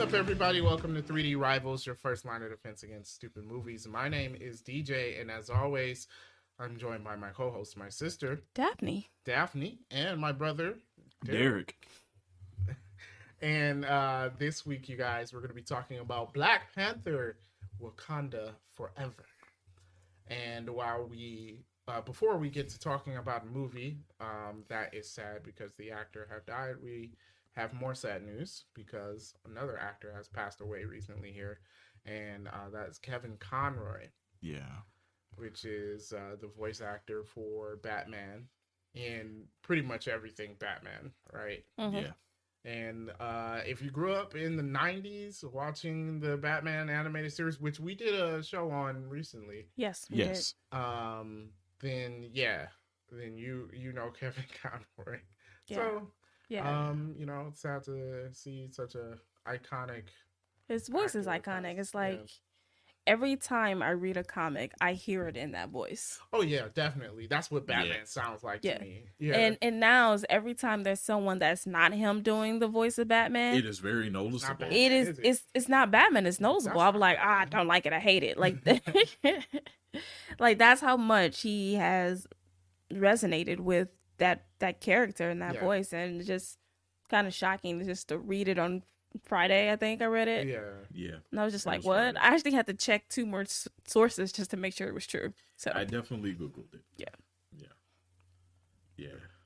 up, everybody? Welcome to 3D Rivals, your first line of defense against stupid movies. My name is DJ, and as always, I'm joined by my co-host, my sister, Daphne, and my brother, Derek. And this week, you guys, we're going to be talking about Black Panther Wakanda Forever. And before we get to talking about a movie that is sad because the actor have died, we have more sad news because another actor has passed away recently here, and that's Kevin Conroy. Yeah. Which is the voice actor for Batman in pretty much everything Batman, right? Mm-hmm. Yeah. And if you grew up in the 90s watching the Batman animated series, which we did a show on recently. Yes. Yes. Then you know Kevin Conroy. Yeah. So yeah. It's sad to see such a iconic. His voice is iconic. It's like every time I read a comic, I hear it in that voice. Oh yeah, definitely. That's what Batman sounds like to me. Yeah. And now every time there's someone that's not him doing the voice of Batman, it is very noticeable. It's not Batman. It's noticeable. I'm like, I don't like it. I hate it. Like, like that's how much he has resonated with that character and that voice, and it's just kind of shocking just to read it on Friday. I think I read it. Yeah. And I was just like, what? I actually had to check 2 more sources just to make sure it was true. So I definitely Googled it. Yeah.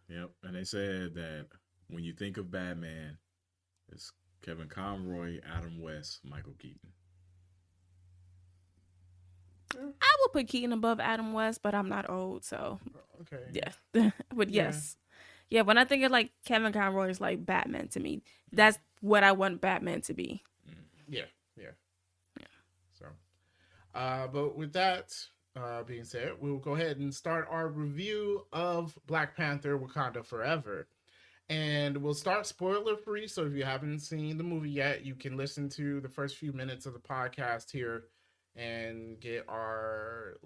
Yep. And they said that when you think of Batman, it's Kevin Conroy, Adam West, Michael Keaton. I would put Keaton above Adam West, but I'm not old, so okay. Yeah. But yes. Yeah, when I think of like Kevin Conroy is like Batman to me. That's what I want Batman to be. Yeah. So, but with that being said, we'll go ahead and start our review of Black Panther Wakanda Forever. And we'll start spoiler free. So if you haven't seen the movie yet, you can listen to the first few minutes of the podcast here and get our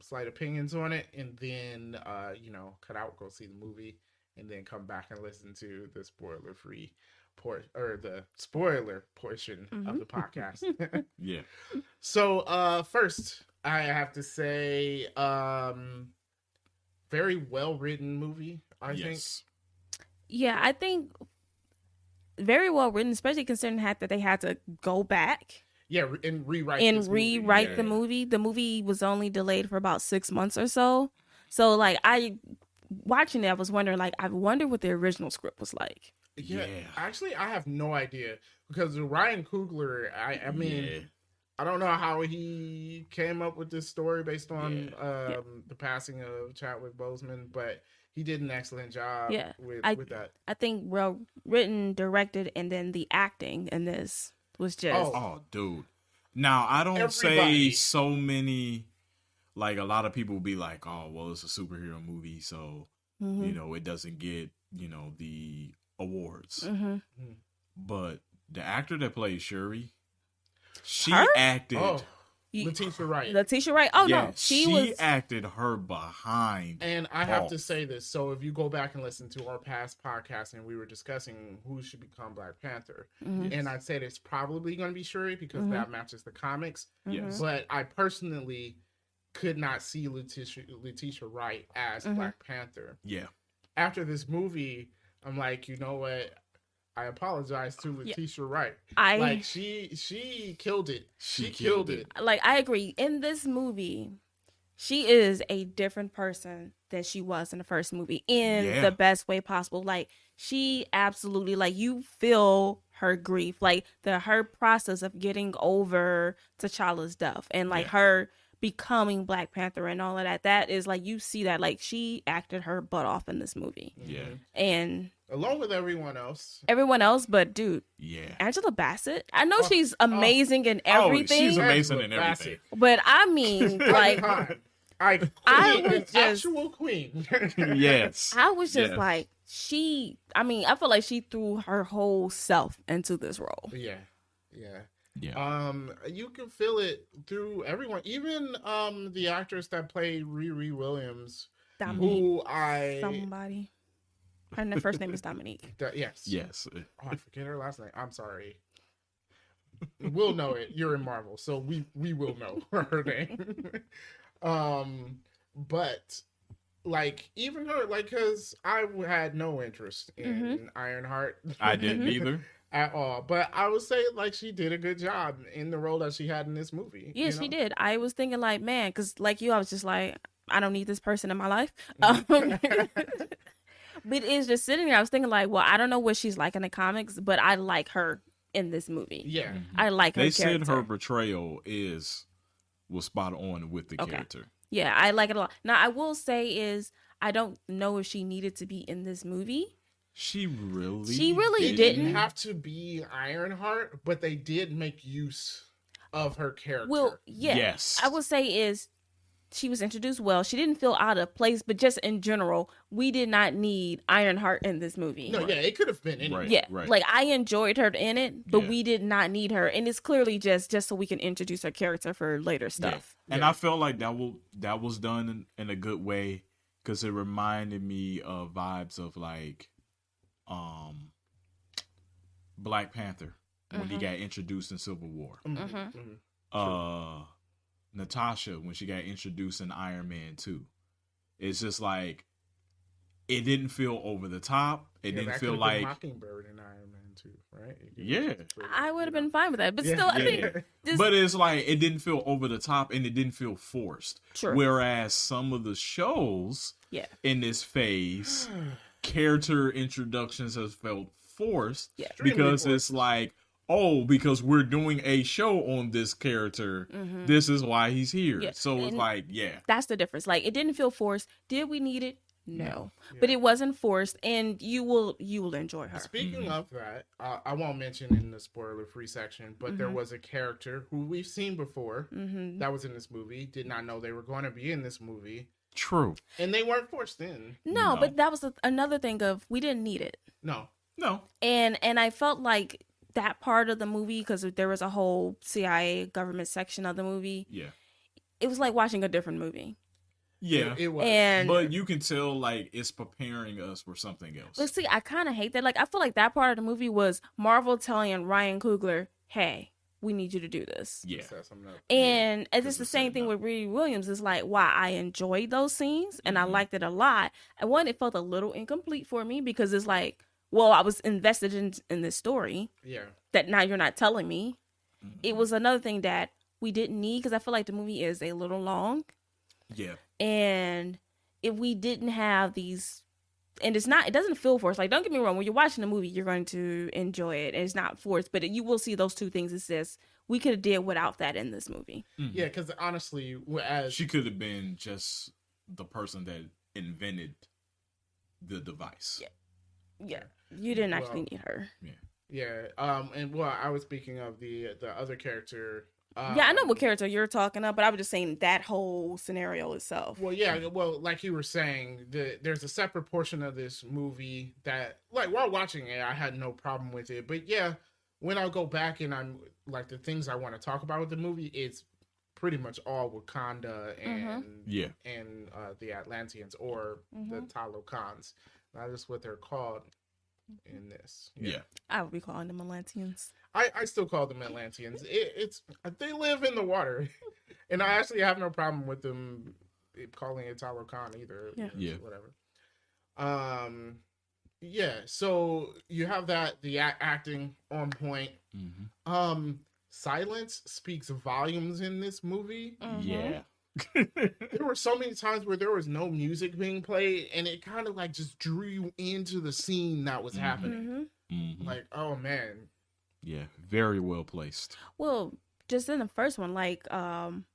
slight opinions on it. And then, cut out, go see the movie, and then come back and listen to the spoiler free the spoiler portion of the podcast. Yeah. So first I have to say very well written movie, I think. Yeah, I think very well written, especially considering the fact that they had to go back. Yeah, and rewrite the movie. The movie was only delayed for about 6 months or so. So like watching it, I was wondering I wonder what the original script was like. Yeah. Actually, I have no idea because Ryan Coogler, I mean, I don't know how he came up with this story based on the passing of Chadwick Boseman, but he did an excellent job with that. I think well written, directed, and then the acting in this was just... Oh, dude. Now, I don't say so many... Like, a lot of people will be like, oh, well, it's a superhero movie, so, it doesn't get, the awards. But the actor that played Shuri, she acted... Oh, Letitia Wright. Oh, yeah, no. She acted her behind. And I have to say this. So if you go back and listen to our past podcast, and we were discussing who should become Black Panther, and I'd say it's probably going to be Shuri because that matches the comics. Yes. But I personally... could not see Letitia Wright as Black Panther. Yeah. After this movie, I'm like, you know what? I apologize to Letitia Wright. She killed it. She killed it. Like, I agree. In this movie, she is a different person than she was in the first movie in the best way possible. Like, she absolutely, you feel her grief. Like, her process of getting over T'Challa's death and, her becoming Black Panther and all of that. That is you see that she acted her butt off in this movie. Yeah. And along with everyone else, but dude, Angela Bassett, I know she's amazing in everything. She's amazing in everything. But I mean, I was actual queen. Yes. I was just I feel like she threw her whole self into this role. Yeah. Yeah. You can feel it through everyone, even the actress that played Riri Williams, somebody. Her first name is Dominique. Yes. Yes. Oh, I forget her last name. I'm sorry. We'll know it. You're in Marvel, so we will know her name. But like even her, like, because I had no interest in Ironheart. I didn't either at all. But I would say like she did a good job in the role that she had in this movie. Yeah, she did. I was thinking like, man, because like you, I was just like, I don't need this person in my life. But it's just sitting there. I was thinking like, well, I don't know what she's like in the comics, but I like her in this movie. Yeah, I like her. They character. said her portrayal was spot on with the character. Yeah, I like it a lot. Now, I will say is I don't know if she needed to be in this movie. She really didn't have to be Ironheart, but they did make use of her character. Well, yeah. Yes. I would say is she was introduced well. She didn't feel out of place, but just in general, we did not need Ironheart in this movie. No, yeah, it could have been anyway. Yeah, like I enjoyed her in it, but we did not need her, and it's clearly just so we can introduce her character for later stuff. Yeah. And I felt like that was done in a good way because it reminded me of vibes of like Black Panther when he got introduced in Civil War. Natasha when she got introduced in Iron Man 2. It's just like it didn't feel over the top. It didn't feel like Mockingbird in Iron Man 2, right? Yeah, I would have been fine with that, but still, I think. But it's like it didn't feel over the top and it didn't feel forced. True. Whereas some of the shows, in this phase, character introductions has felt forced. Yeah. Because it's like, oh, because we're doing a show on this character, this is why he's here. Yeah. So it's like, that's the difference. Like, it didn't feel forced. Did we need it? No, but it wasn't forced, and you will enjoy her. Speaking of that, I won't mention in the spoiler-free section, but there was a character who we've seen before that was in this movie. Did not know they were going to be in this movie. True, and they weren't forced in. No, but that was another thing of we didn't need it. No, and I felt like that part of the movie because there was a whole CIA government section of the movie. Yeah, it was like watching a different movie. Yeah, it was. But you can tell like it's preparing us for something else. But see, I kind of hate that. Like, I feel like that part of the movie was Marvel telling Ryan Coogler, "Hey, we need you to do this." Yeah, and it's the same thing with Riri Williams. It's like, why I enjoyed those scenes and I liked it a lot. And one, it felt a little incomplete for me because it's like, well, I was invested in this story. Yeah, that now you're not telling me. It was another thing that we didn't need because I feel like the movie is a little long. Yeah. And if we didn't have these, and it doesn't feel forced. Like, don't get me wrong, when you're watching a movie, you're going to enjoy it. And it's not forced, but you will see those two things. It says we could have did without that in this movie. Yeah, because honestly, as she could have been just the person that invented the device. Yeah. You didn't actually need her. Yeah. And well, I was speaking of the other character. I know what character you're talking about, but I was just saying that whole scenario itself. Well, yeah, like you were saying, there's a separate portion of this movie that, like, while watching it, I had no problem with it. But yeah, when I go back and I'm like the things I want to talk about with the movie, it's pretty much all Wakanda and the Atlanteans or the Talokans. That is what they're called in this. Yeah. I would be calling them Atlanteans. I still call them Atlanteans. It's they live in the water, and I actually have no problem with them calling it Talokan either. Yeah. Whatever. Yeah. So you have that the acting on point. Silence speaks volumes in this movie. Yeah. There were so many times where there was no music being played, and it kind of like just drew you into the scene that was happening. Like, oh man. Yeah, very well placed. Well, just in the first one, like,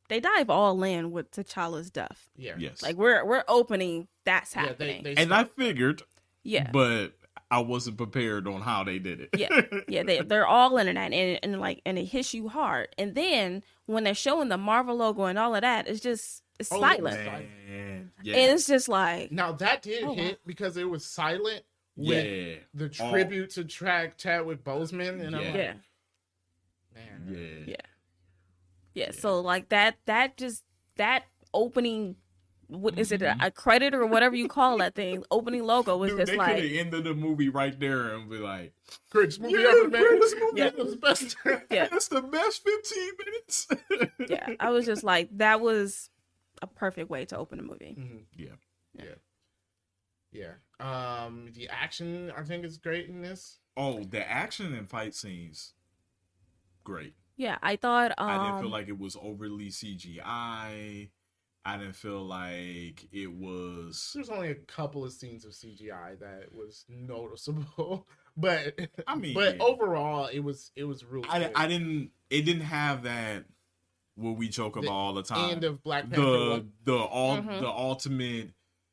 they dive all in with T'Challa's death. Yeah. Yes. Like, we're opening that's happening. And I figured. Yeah. But I wasn't prepared on how they did it. Yeah. They're all in that, and it hits you hard. And then when they're showing the Marvel logo and all of that, it's silent. Man. Yeah. And it's just like, now that did hit because it was silent. With the tribute to Chadwick Boseman, and I'm like, man, yeah. So like that opening what is it, a credit or whatever you call that thing, opening logo was just they like... They could have ended the movie right there and be like, greatest movie ever, man. Greatest movie yeah, it was the best. Yeah. That's the best 15 minutes. Yeah, I was just like, that was a perfect way to open a movie. Yeah. The action, I think, is great in this. Oh, the action and fight scenes, great. Yeah, I thought... I didn't feel like it was overly CGI. I didn't feel like it was... There's only a couple of scenes of CGI that was noticeable, but I mean, overall, it was really good. It didn't have that, what we joke about all the time. End of Black Panther. The ultimate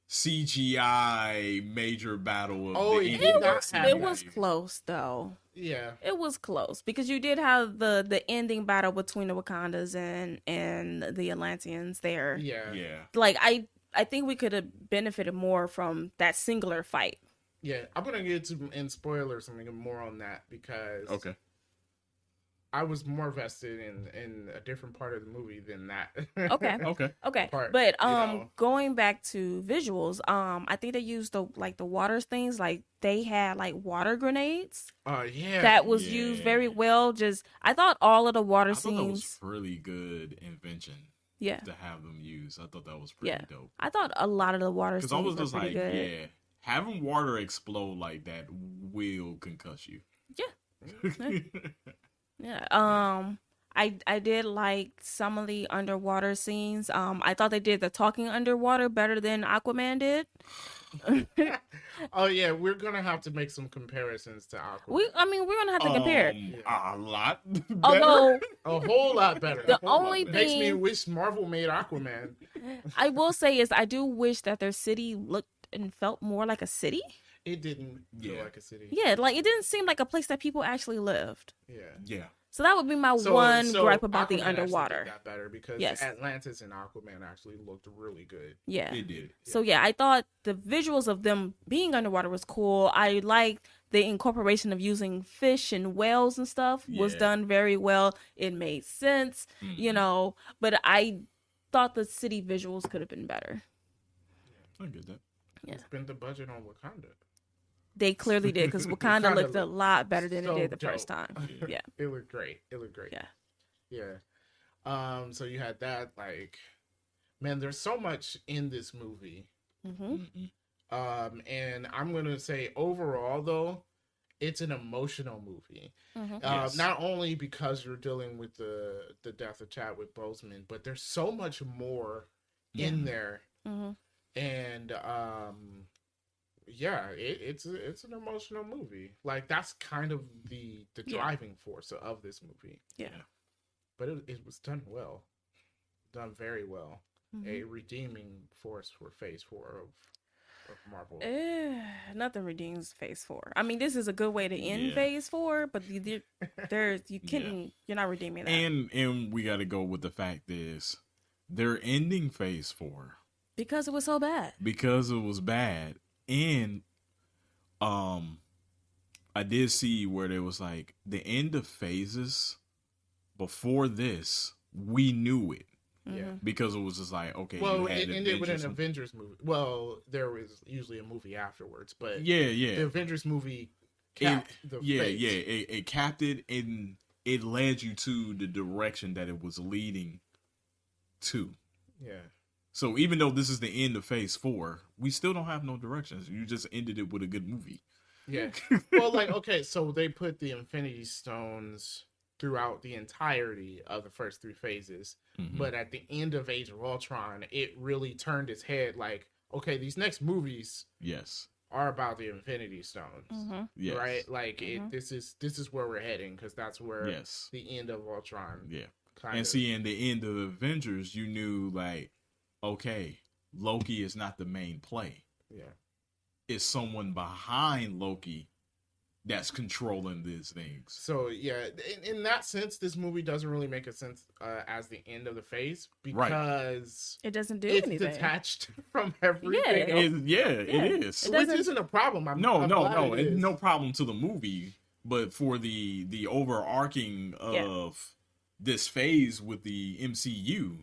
CGI major battle of it was close though. Yeah, it was close because you did have the ending battle between the Wakandas and the Atlanteans there. Yeah. Like I think we could have benefited more from that singular fight. Yeah, I'm gonna get in spoilers something more on that because I was more vested in a different part of the movie than that. Okay. Part, but going back to visuals, I think they used the water things, like they had like water grenades. That was used very well. I thought all of the water scenes. That was really good invention. Yeah. To have them used, I thought that was pretty dope. I thought a lot of the water scenes I was were just pretty like, good. having water explode like that will concuss you. Yeah. Yeah. I did like some of the underwater scenes. I thought they did the talking underwater better than Aquaman did. Oh yeah, we're gonna have to make some comparisons to Aquaman. We're gonna have to compare. A lot better. Although a whole lot better. The only thing makes me wish Marvel made Aquaman. I will say is I do wish that their city looked and felt more like a city. It didn't feel like a city. Yeah, like it didn't seem like a place that people actually lived. Yeah. So that would be my one gripe about Aquaman the underwater. Got better because Atlantis and Aquaman actually looked really good. Yeah, it did. So I thought the visuals of them being underwater was cool. I liked the incorporation of using fish and whales and stuff was done very well. It made sense, but I thought the city visuals could have been better. I get that. Yeah, spend the budget on Wakanda. They clearly did because Wakanda looked a lot better than it did the first time. Yeah, it looked great. Yeah. So you had that. Like, man, there's so much in this movie. And I'm gonna say overall though, it's an emotional movie. Not only because you're dealing with the death of Chadwick Boseman, but there's so much more in there. And it's an emotional movie. Like that's kind of the driving force of this movie. Yeah. But it was done well. Done very well. A redeeming force for Phase 4 of Marvel. Nothing redeems Phase 4. I mean, this is a good way to end Phase 4, but you're not redeeming that. And we got to go with the fact is they're ending Phase 4 because it was so bad. Because it was bad. And I did see where there was like the end of phases before this, we knew it. Yeah. Because it was just like, okay. Well, it ended with an Avengers movie. Well, there was usually a movie afterwards, but the Avengers movie capped the phase. It capped it and it led you to the direction that it was leading to. Yeah. So even though this is the end of Phase 4, we still don't have no directions. You just ended it with a good movie. Yeah. Well, like, okay, so they put the Infinity Stones throughout the entirety of the first 3 phases. But at the end of Age of Ultron, it really turned its head like, okay, these next movies are about the Infinity Stones. Right? Like, this is where we're heading because that's where the end of Ultron see, in the end of Avengers, you knew, like, okay, Loki is not the main play. Yeah. It's someone behind Loki that's controlling these things. So, yeah, in that sense, this movie doesn't really make a sense as the end of the phase because it doesn't do anything. It's detached from everything. It is. Which isn't a problem. No. It's no problem to the movie, but for the overarching of this phase with the MCU,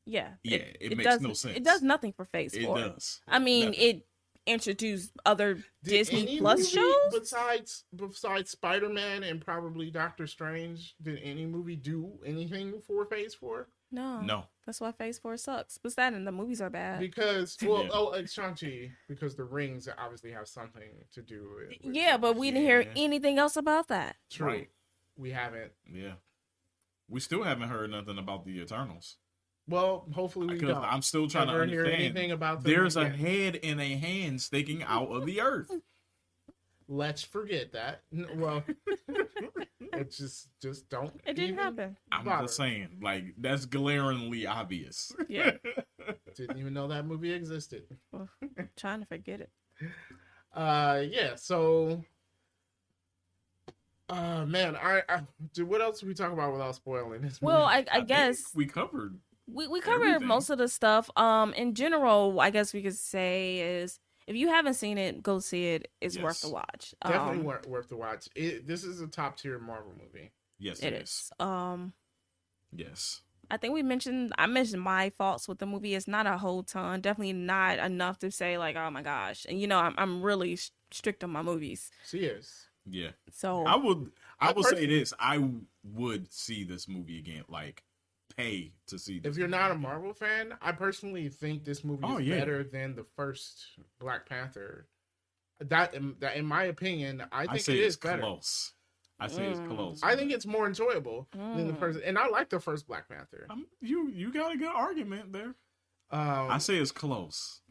it makes no sense. It does nothing for Phase 4. It does. I mean, nothing. it introduced other Disney Plus shows besides Spider-Man and probably Doctor Strange. Did any movie do anything for Phase 4? No. That's why Phase 4 sucks. What's that? And the movies are bad. Because Shang-Chi, because the rings obviously have something to do with but we didn't hear anything else about that. True. Right. We haven't. Yeah. We still haven't heard nothing about the Eternals. Well, hopefully we don't. I'm still trying to understand. Hear anything about them there's a head and a hand sticking out of the earth. Let's forget that. Well, it just don't. It didn't happen. I'm just saying, like, that's glaringly obvious. Yeah. Didn't even know that movie existed. Well, trying to forget it. Yeah. So, man, what else did we talk about without spoiling this movie? Well, I guess we covered. We covered most of the stuff. In general, I guess we could say is, if you haven't seen it, go see it. It's worth the watch. Definitely worth the watch. This is a top tier Marvel movie. Yes, it is. Yes. I think I mentioned my faults with the movie. It's not a whole ton. Definitely not enough to say like, oh my gosh. And I'm really strict on my movies. She is. Yeah. So I would say this. I would see this movie again. Like, pay to see this. If you're not a Marvel fan, I personally think this movie is better than the first Black Panther. That in my opinion, I think it is better. Close. I say it's close. I think it's more enjoyable than the first, and I like the first Black Panther. You got a good argument there. I say it's close,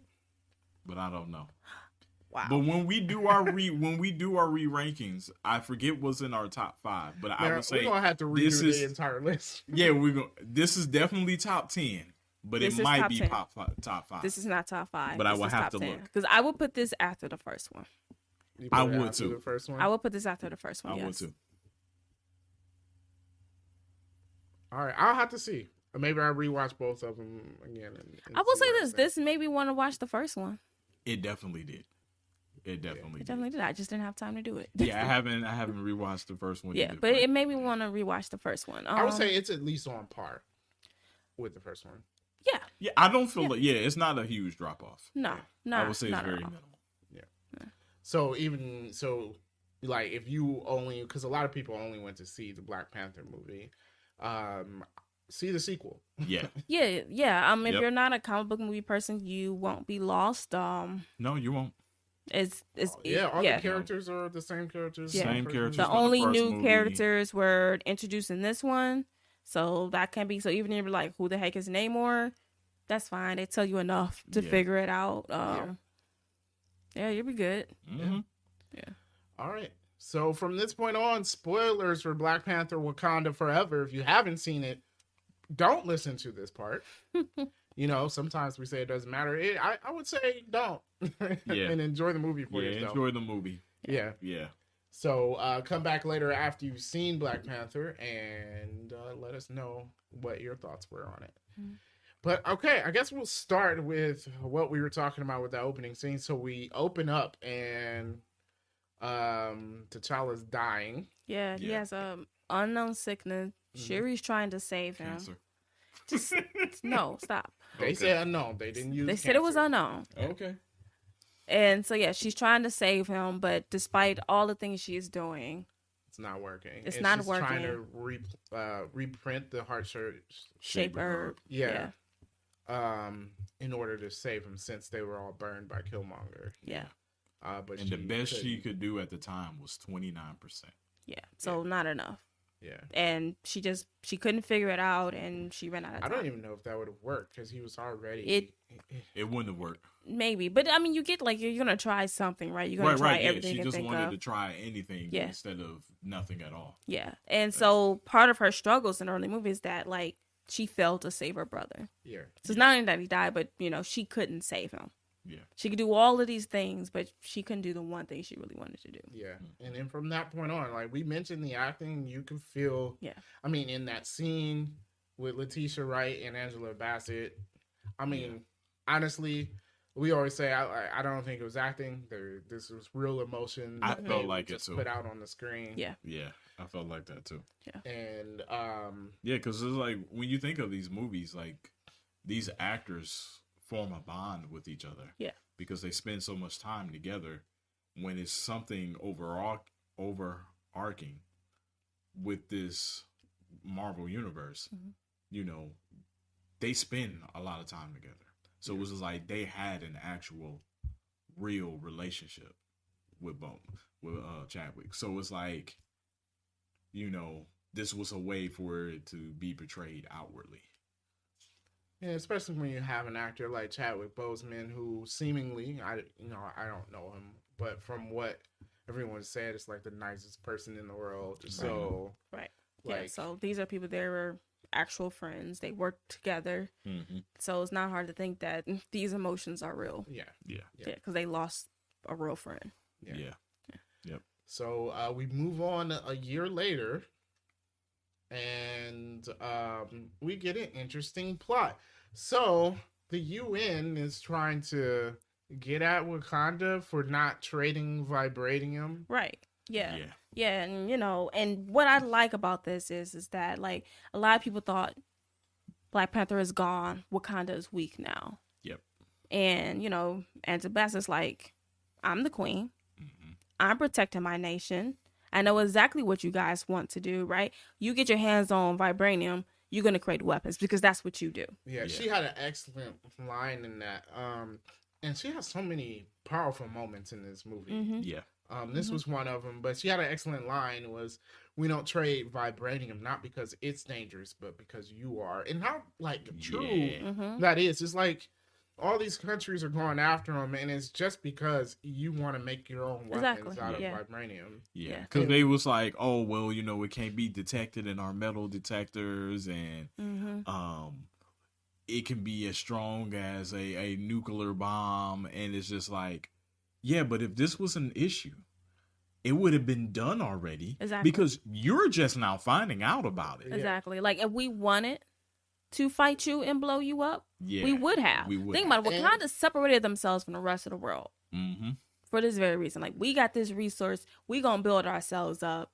but I don't know. Wow. But when we do our re-rankings, I forget what's in our top 5. But I would say we're gonna have to redo the entire list. Yeah, this is definitely top 10, but it might be top 5. This is not top 5. But I will have to look, because I would put this after the first one. I would too. The first one. I would put this after the first one. I would too. All right, I'll have to see. Or maybe I'll rewatch both of them again. I will say this: this made me want to watch the first one. It definitely did. It definitely did. I just didn't have time to do it. Yeah, I haven't rewatched the first one. Yeah, but it made me want to rewatch the first one. I would say it's at least on par with the first one. Yeah. Yeah, I don't feel like it's not a huge drop off. No, I would say it's very minimal. Yeah. So like if you only, because a lot of people only went to see the Black Panther movie, see the sequel. Yeah. yeah. If you're not a comic book movie person, you won't be lost. No, you won't. All the characters are the same characters. Yeah. Same characters. The only new characters were introduced in this one, so that can be. So even if you're like, who the heck is Namor? That's fine. They tell you enough to figure it out. Yeah, you'll be good. Mm-hmm. Yeah. All right. So from this point on, spoilers for Black Panther Wakanda Forever. If you haven't seen it, don't listen to this part. Sometimes we say it doesn't matter. I would say don't. And enjoy the movie for yourself. Enjoy the movie. Yeah. Yeah. So come back later after you've seen Black Panther and let us know what your thoughts were on it. Mm-hmm. But okay, I guess we'll start with what we were talking about with the opening scene. So we open up and T'Challa's dying. Yeah, he has unknown sickness. Mm-hmm. Shuri's trying to save him. Cancer. Just no, stop. They said unknown. They didn't use. They said it was unknown. Okay. And so she's trying to save him, but despite all the things she's doing, it's not working. It's not working. Trying to reprint the heart shape herb. Yeah. In order to save him, since they were all burned by Killmonger. Yeah. But the best she could do at the time was 29%. Yeah. So not enough. Yeah. And she couldn't figure it out, and she ran out of time. I don't even know if that would have worked because he was already. It wouldn't have worked. Maybe, but you get you're gonna try something, right? You're gonna try everything. She just wanted to try anything instead of nothing at all. Yeah, and so part of her struggles in the early movie is that she failed to save her brother. Yeah. So it's not only that he died, but she couldn't save him. Yeah. She could do all of these things, but she couldn't do the one thing she really wanted to do. Yeah. And then from that point on, we mentioned the acting, you can feel. Yeah. In that scene with Letitia Wright and Angela Bassett, honestly, we always say I don't think it was acting. This was real emotion. I felt like it too. Put out on the screen. Yeah. Yeah. I felt like that too. Yeah. And because it's when you think of these movies, these actors form a bond with each other. Yeah. Because they spend so much time together. When it's something overarching with this Marvel universe, you know, they spend a lot of time together. So it was just like they had an actual real relationship with Chadwick. So it's like, you know, this was a way for it to be portrayed outwardly. Yeah, especially when you have an actor like Chadwick Boseman, who seemingly, I don't know him, but from what everyone said, it's like the nicest person in the world. So, right. Like, yeah, so these are people that were actual friends. They work together. So it's not hard to think that these emotions are real. Yeah. Because they lost a real friend. Yeah. Yep. So we move on a year later, and we get an interesting plot. So the UN is trying to get at Wakanda for not trading vibranium. Right. Yeah. And, you know, and what I like about this is that, like, a lot of people thought Black Panther is gone, Wakanda is weak now. Yep. And, you know, and Sebastian's like, I'm the queen. I'm protecting my nation. I know exactly what you guys want to do, right? You get your hands on vibranium, you're going to create weapons because that's what you do. Yeah, she had an excellent line in that. And she has so many powerful moments in this movie. Yeah. This was one of them, but she had an excellent line was, we don't trade vibranium, not because it's dangerous, but because you are. And how, like, true that is. It's like, all these countries are going after them, and it's just because you want to make your own weapons out of vibranium. Yeah, because they was like, oh, well, you know, it can't be detected in our metal detectors, and it can be as strong as a nuclear bomb, and it's just like, yeah, but if this was an issue, it would have been done already. Exactly. Because you're just now finding out about it. Exactly. Like, if we wanted to fight you and blow you up, we would have. Think about it. Wakanda separated themselves from the rest of the world for this very reason. Like, we got this resource. We gonna build ourselves up.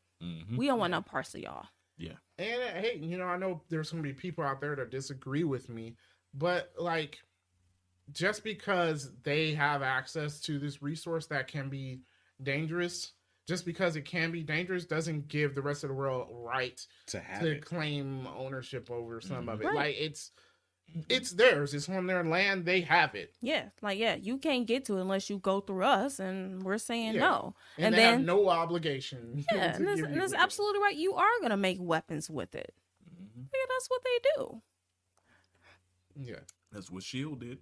We don't want no parts of y'all. Yeah. And hey, you know, I know there's gonna be people out there that disagree with me, but like, just because they have access to this resource that can be dangerous, just because it can be dangerous doesn't give the rest of the world right to claim ownership over some of it. Right. Like, it's theirs. It's on their land. They have it. Yeah. Like, yeah, you can't get to it unless you go through us, and we're saying no. And they have no obligation. Yeah, and that's absolutely right. You are going to make weapons with it. Yeah, that's what they do. Yeah. That's what S.H.I.E.L.D. did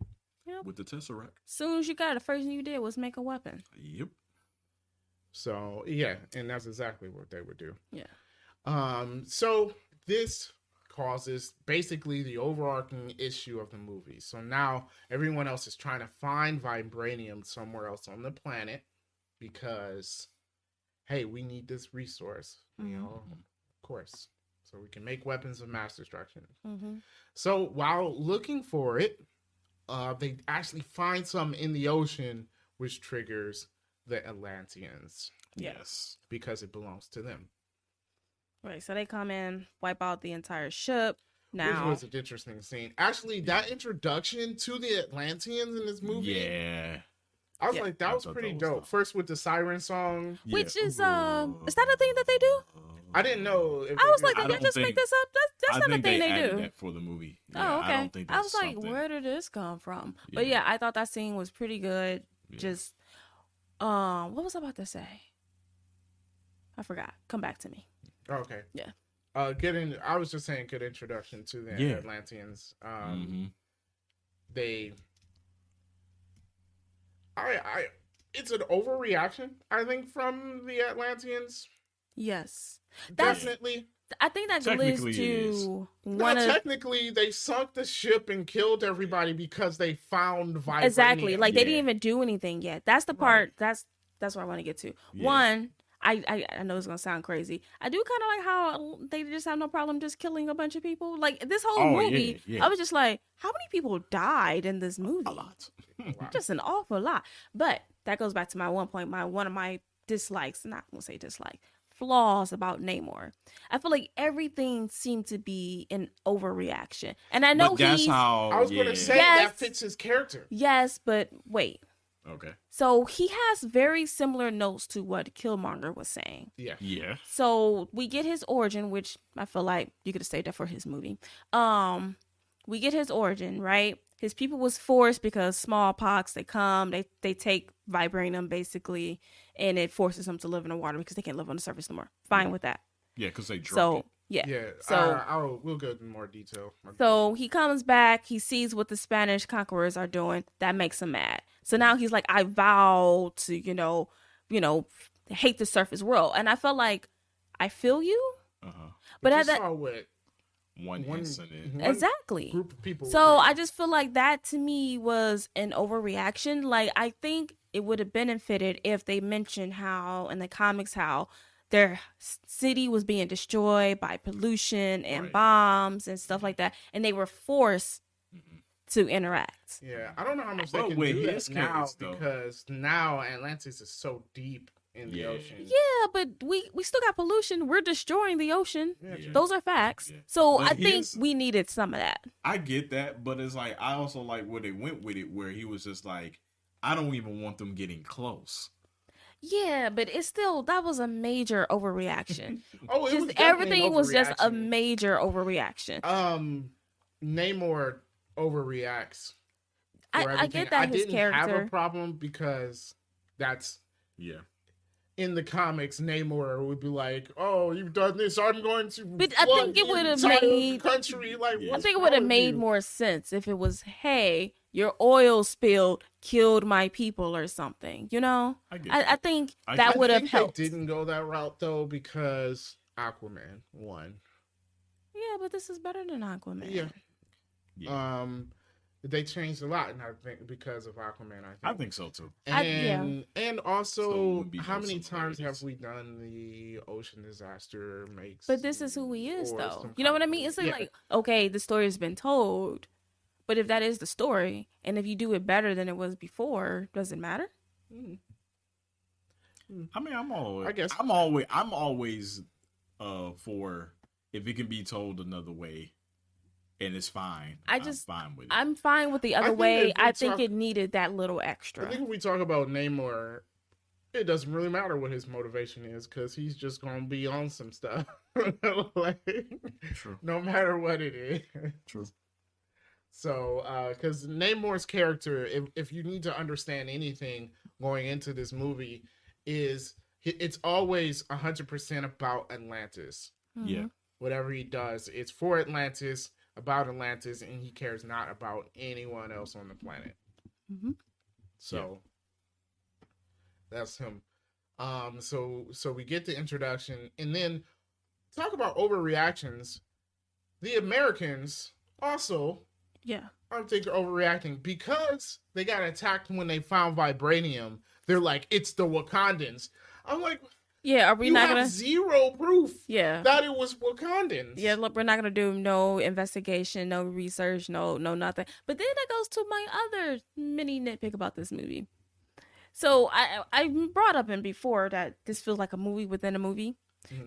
with the Tesseract. Soon as you got it, the first thing you did was make a weapon. Yep. So, yeah, and that's exactly what they would do. Yeah. So this causes basically the overarching issue of the movie. So now everyone else is trying to find vibranium somewhere else on the planet because, hey, we need this resource, you know, of course, so we can make weapons of mass destruction. So while looking for it, they actually find some in the ocean, which triggers the Atlanteans. Yes. Because it belongs to them. Right. So they come in, wipe out the entire ship. Now, which was an interesting scene. Actually, that introduction to the Atlanteans in this movie. Yeah. I was like, that was pretty dope. First with the siren song. Which is that a thing that they do? I didn't know. I was like, did they just make this up? That's not a thing they do. That for the movie. Yeah, oh, okay. I was like, where did this come from? Yeah. But yeah, I thought that scene was pretty good. Yeah. Just, what was I about to say? I forgot. Come back to me. Okay. Yeah. I was just saying, good introduction to the Atlanteans. It's an overreaction, I think, from the Atlanteans. Yes. Definitely. I think that leads to technically they sunk the ship and killed everybody because they found vibranium. Exactly. Like they didn't even do anything yet. That's the part that's what I want to get to. Yeah. One, I know it's gonna sound crazy. I do kind of like how they just have no problem just killing a bunch of people. Like this whole movie, I was just like, how many people died in this movie? A lot. Just an awful lot. But that goes back to my one point. One of my dislikes, not gonna say dislike, flaws about Namor. I feel like everything seemed to be an overreaction. And I know but that's how I was going to say that fits his character. Yes, but wait. Okay. So he has very similar notes to what Killmonger was saying. Yeah. Yeah. So we get his origin, which I feel like you could have saved that for his movie. We get his origin, right? His people was forced because smallpox, they take vibranium basically, and it forces them to live in the water because they can't live on the surface no more. Fine with that. Yeah, because they drunk it. Yeah. Yeah. So we'll go into more detail. So he comes back. He sees what the Spanish conquerors are doing. That makes him mad. So now he's like, I vow to, hate the surface world. And I felt like, I feel you. But I saw what one incident. Exactly. Group of people. So I just feel like that to me was an overreaction. Like, I think it would have benefited if they mentioned how in the comics how their city was being destroyed by pollution and bombs and stuff like that, and they were forced to interact. Yeah, I don't know how much they can do that now because now Atlantis is so deep in the ocean. Yeah, but we still got pollution. We're destroying the ocean. Yeah. Those are facts. Yeah. So but I think we needed some of that. I get that, but it's like I also like where they went with it, where he was just like, I don't even want them getting close. Yeah, but it's still, that was a major overreaction. It was everything was just a major overreaction. Namor overreacts. I get that his character. I didn't have a problem because that's in the comics. Namor would be like, "Oh, you've done this. I'm going to." But I think it would have made country like. I think it would have made more sense if it was, "Hey, your oil spilled, killed my people," or something. I think that would have helped. They didn't go that route though because Aquaman won. Yeah, but this is better than Aquaman. Yeah. They changed a lot, and I think because of Aquaman, I think so too. And also, how many times have we done the ocean disaster makes? But this is who he is, though. You know what I mean? It's like, okay, the story has been told, but if that is the story, and if you do it better than it was before, does it matter? I mean, I'm always for if it can be told another way. And it's fine. I'm fine with it. I'm fine with the other way. I think it needed that little extra. I think when we talk about Namor, it doesn't really matter what his motivation is because he's just going to be on some stuff. True. No matter what it is. True. So, because Namor's character, if you need to understand anything going into this movie, it's always 100% about Atlantis. Yeah. Whatever he does, it's for Atlantis, about Atlantis, and he cares not about anyone else on the planet. So that's him. So we get the introduction, and then talk about overreactions. The Americans also, I think they're overreacting because they got attacked when they found vibranium. They're like, it's the Wakandans. I'm like, yeah, are we not gonna zero proof? That it was Wakandans. Yeah, look, we're not gonna do no investigation, no research, no nothing. But then that goes to my other mini nitpick about this movie. So I brought up in before that this feels like a movie within a movie.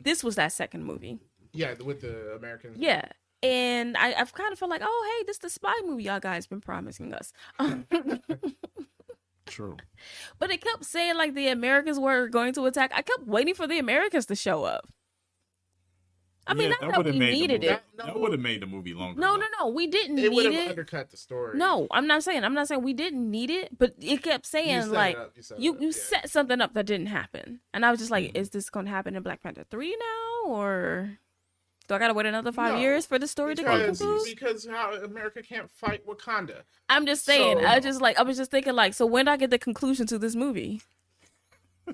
This was that second movie. Yeah, with the Americans. Yeah, and I've kind of felt like, oh, hey, this is the spy movie y'all guys been promising us. True. But it kept saying like the Americans were going to attack. I kept waiting for the Americans to show up. I mean, not that we needed it. That would have made the movie longer. No, we didn't need it. It would have undercut the story. No, I'm not saying we didn't need it, but it kept saying like you set something up that didn't happen. And I was just like, is this going to happen in Black Panther 3 now, or do I gotta wait another 5 years for the story to conclude? Because how America can't fight Wakanda. I'm just saying. I was just thinking like, so when do I get the conclusion to this movie? I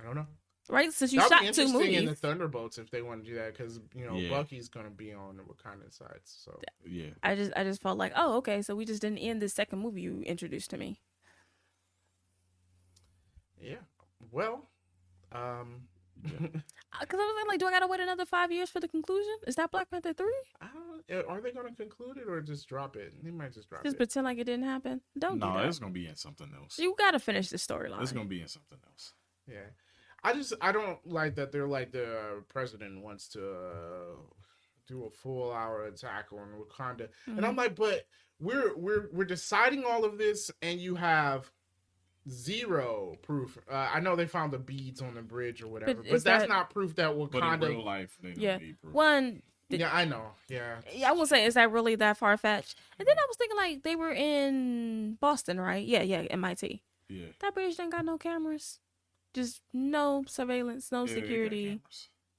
don't know. Right, since you shot 2 movies. In the Thunderbolts, if they want to do that, because Bucky's gonna be on the Wakanda side. So yeah, I just felt like, oh, okay, so we just didn't end this second movie you introduced to me. Yeah. Well. Because I was like, do I gotta wait another 5 years for the conclusion? Is that Black Panther 3? Are they gonna conclude it or just drop it? They might just drop it. Just pretend like it didn't happen. Don't do that. No, it's gonna be in something else. You gotta finish the storyline. It's gonna be in something else. Yeah, I don't like that they're like the president wants to do a full hour attack on Wakanda, and I'm like, but we're deciding all of this, and you have zero proof. I know they found the beads on the bridge or whatever, but that's not proof that Wakanda. But in real life, they don't need proof. Yeah, I know. Yeah, I would say, is that really that far fetched? And then I was thinking, like, they were in Boston, right? Yeah, MIT. Yeah, that bridge didn't got no cameras, just no surveillance, no security.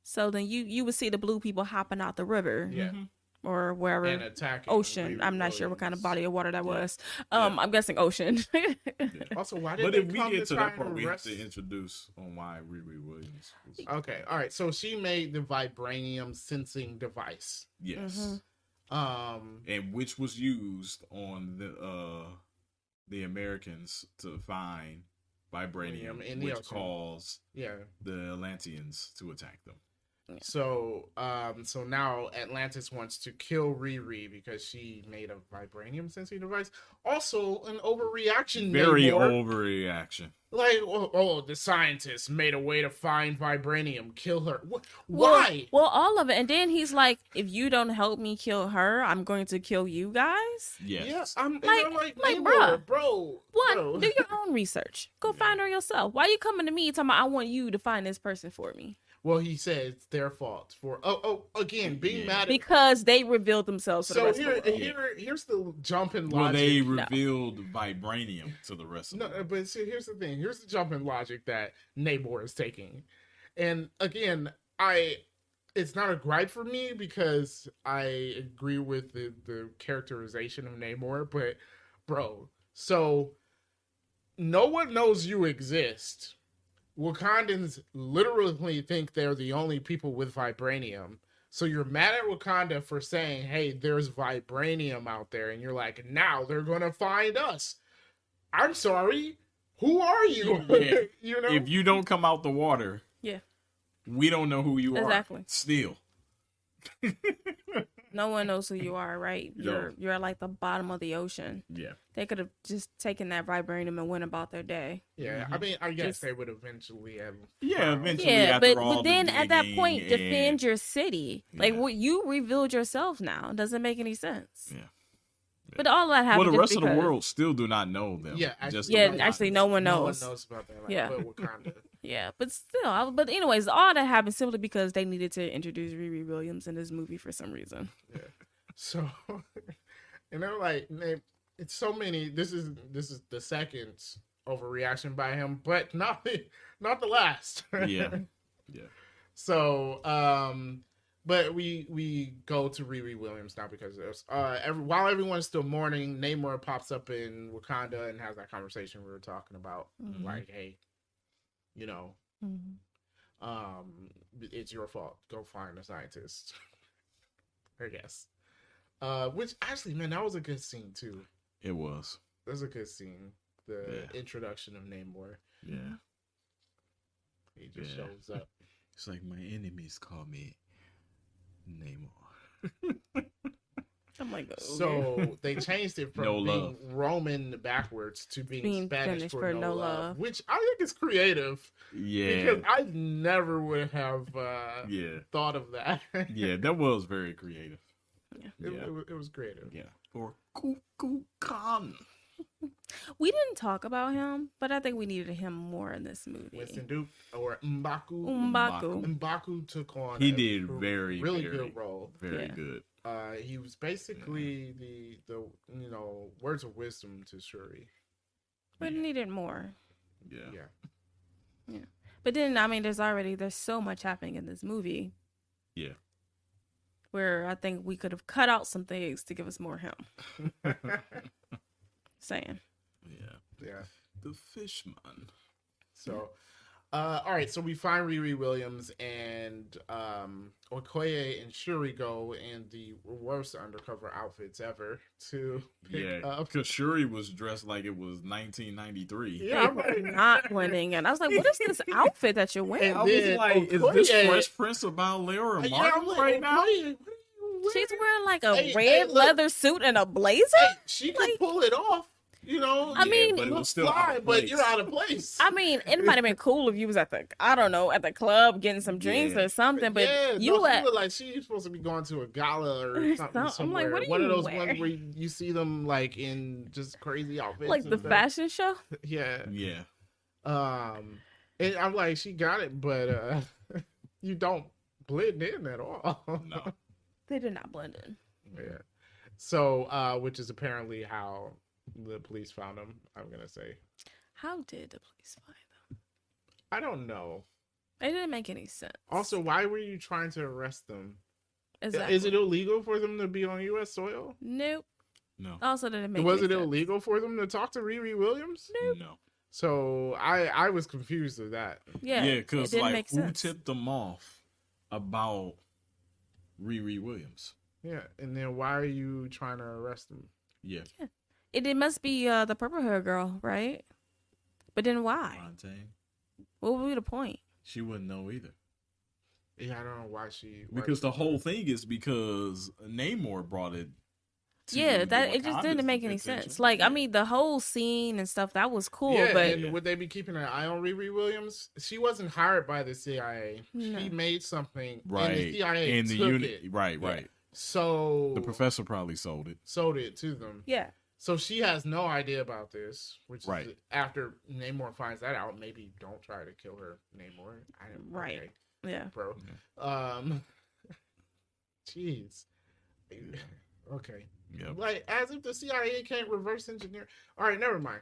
So then you would see the blue people hopping out the river. Yeah. Or wherever, and attacking ocean. I'm not sure what kind of body of water that was. I'm guessing ocean. Also, why did but they if we come get to that part, and we have arrest... to introduce on why Riri Williams was... Okay, all right. So she made the vibranium sensing device. Yes. And which was used on the Americans to find vibranium, which caused the Atlanteans to attack them. So, so now Atlantis wants to kill Riri because she made a vibranium sensing device. Also, an overreaction. Very overreaction. Like, the scientists made a way to find vibranium. Kill her. Why? Well, all of it. And then he's like, if you don't help me kill her, I'm going to kill you guys. Yes. Yeah, I'm like, bro. One, do your own research. Go find her yourself. Why are you coming to me talking about I want you to find this person for me? Well, he said it's their fault for again being mad at... because they revealed themselves to the rest of the world. Here's the jump in logic. Well, they revealed vibranium to the rest of the world. But see, here's the thing. Here's the jump in logic that Namor is taking, and again, it's not a gripe for me because I agree with the characterization of Namor, but bro, so no one knows you exist. Wakandans literally think they're the only people with vibranium. So you're mad at Wakanda for saying, hey, there's vibranium out there. And you're like, now they're going to find us. I'm sorry. Who are you? Yeah. You know? If you don't come out the water, we don't know who you are. Exactly. Still. No one knows who you are, right? You're like the bottom of the ocean. Yeah. They could have just taken that vibranium and went about their day. Yeah, I mean, I guess they would eventually have. Yeah, eventually. Yeah, but then at that point, defend your city. Yeah. Like, what you revealed yourself now doesn't make any sense. Yeah. But all that happened. Well, the rest of the world still do not know them. Yeah, actually, no one knows. No one knows about that. Like, but Wakanda. Yeah, but still, but anyways, all that happened simply because they needed to introduce Riri Williams in this movie for some reason. Yeah. So, and they're like, it's so many. This is the second overreaction by him, but not the last. Yeah. So, but we go to Riri Williams now because there's while everyone's still mourning, Namor pops up in Wakanda and has that conversation we were talking about, like, hey, you know, it's your fault. Go find a scientist. I guess. Which actually, man, that was a good scene too. It was. That was a good scene. The introduction of Namor. Yeah. He just shows up. It's like, my enemies call me Namor. I'm like, okay. So they changed it from being Roman backwards to being Spanish for no love, which I think is creative. Yeah. Because I never would have thought of that. Yeah, that was very creative. It was creative. Yeah. Or Cuckoo Khan. We didn't talk about him, but I think we needed him more in this movie. Winston Duke or M'Baku. M'Baku took on really good role. Very good. He was basically the words of wisdom to Shuri. But needed more. Yeah. But then, I mean, there's so much happening in this movie. Yeah. Where I think we could have cut out some things to give us more him. Saying. Yeah. The Fishman. So, all right. So we find Riri Williams and Okoye and Shuri go in the worst undercover outfits ever to pick up. Because Shuri was dressed like it was 1993. Yeah, I'm like, not winning, and I was like, "What is this outfit that you're wearing?" I was like, "Is this Fresh Prince of Bel-Air or Martin right now?" She's wearing like a red leather suit and a blazer. She could pull it off. You know, I mean, but it was still fly, but you're out of place. I mean, it might have been cool if you was at the, I don't know, at the club getting some drinks or something. But she looked like she's supposed to be going to a gala or something somewhere. I'm like, what are one you of those wearing? ones where you see them like in just crazy outfits, like the fashion show. Yeah. And I'm like, she got it, but you don't blend in at all. No, they did not blend in. Yeah. So, which is apparently how the police found him, I'm gonna say. How did the police find them? I don't know. It didn't make any sense. Also, why were you trying to arrest them? Exactly. Is it illegal for them to be on U.S. soil? Nope. No. Also, didn't make. Was it illegal for them to talk to Riri Williams? Nope. No. So I was confused with that. Yeah. Yeah, because like who sense. tipped them off about Riri Williams? Yeah, and then why are you trying to arrest them? Yeah. It must be the purple hair girl, right? But then why? Fontaine. What would be the point? She wouldn't know either. Yeah, I don't know why she. Because the whole thing is because Namor brought it. Yeah, that it just didn't make any sense. Like, I mean, the whole scene and stuff, that was cool. Yeah, but and would they be keeping an eye on Riri Williams? She wasn't hired by the CIA. No. She made something, right? And the CIA in the took unit, it. right. So the professor probably sold it to them. Yeah. So she has no idea about this, which right. is after Namor finds that out, maybe don't try to kill her, Namor. Right. Okay, yeah, bro. Yeah. Jeez. Okay. Yep. Like as if the CIA can't reverse engineer. All right, never mind.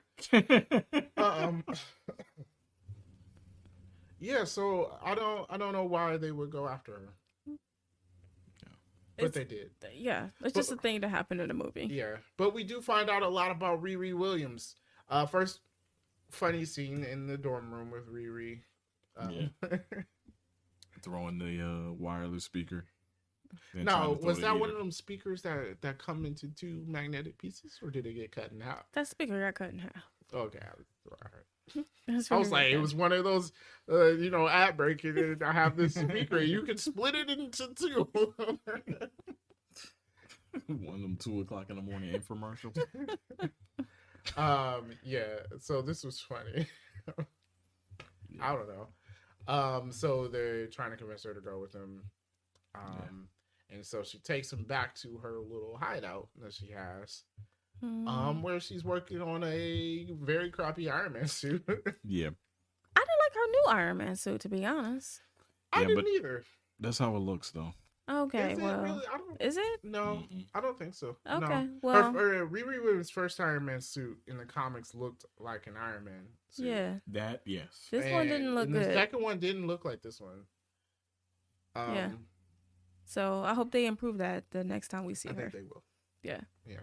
Yeah, so I don't know why they would go after her. But they did. Yeah, it's just a thing that happened in the movie. Yeah, but we do find out a lot about Riri Williams. First, funny scene in the dorm room with Riri. Throwing the wireless speaker. No, was that one of them speakers that come into two magnetic pieces, or did it get cut in half? That speaker got cut in half. Okay, all right. I was like, it was one of those, ad breaking. And I have this speaker. You can split it into two. One of them 2:00 in the morning infomercials. Yeah. So this was funny. I don't know. So they're trying to convince her to go with him. And so she takes him back to her little hideout that she has. Where she's working on a very crappy Iron Man suit. Yeah. I didn't like her new Iron Man suit, to be honest. I didn't either. That's how it looks, though. Okay, is it? No, I don't think so. Okay, no. well, Riri Williams' first Iron Man suit in the comics looked like an Iron Man suit. Yeah. That, yes. This one didn't look good. The second one didn't look like this one. Yeah. So I hope they improve that the next time we see her. I think they will. Yeah. Yeah.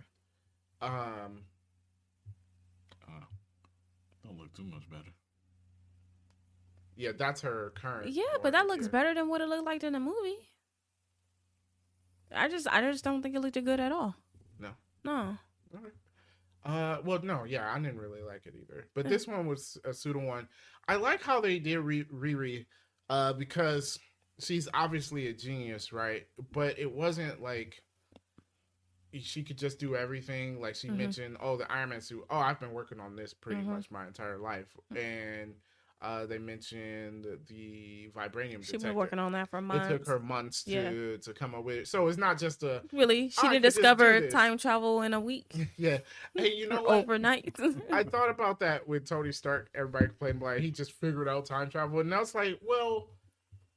Don't look too much better. Yeah, that's her current. Yeah, but that looks better than what it looked like in the movie. I just don't think it looked good at all. No. Okay. Well, no, yeah, I didn't really like it either. But this one was a pseudo one. I like how they did Riri, because she's obviously a genius, right? But it wasn't like she could just do everything. Like she mentioned, the Iron Man suit. Oh, I've been working on this pretty much my entire life. And they mentioned the vibranium detector. She's been working on that for months. It took her months to come up with it. So it's not just a... Really? She didn't discover time travel in a week? Yeah. Hey, you know what? Overnight. I thought about that with Tony Stark. Everybody complained like he just figured out time travel. And I was like, well...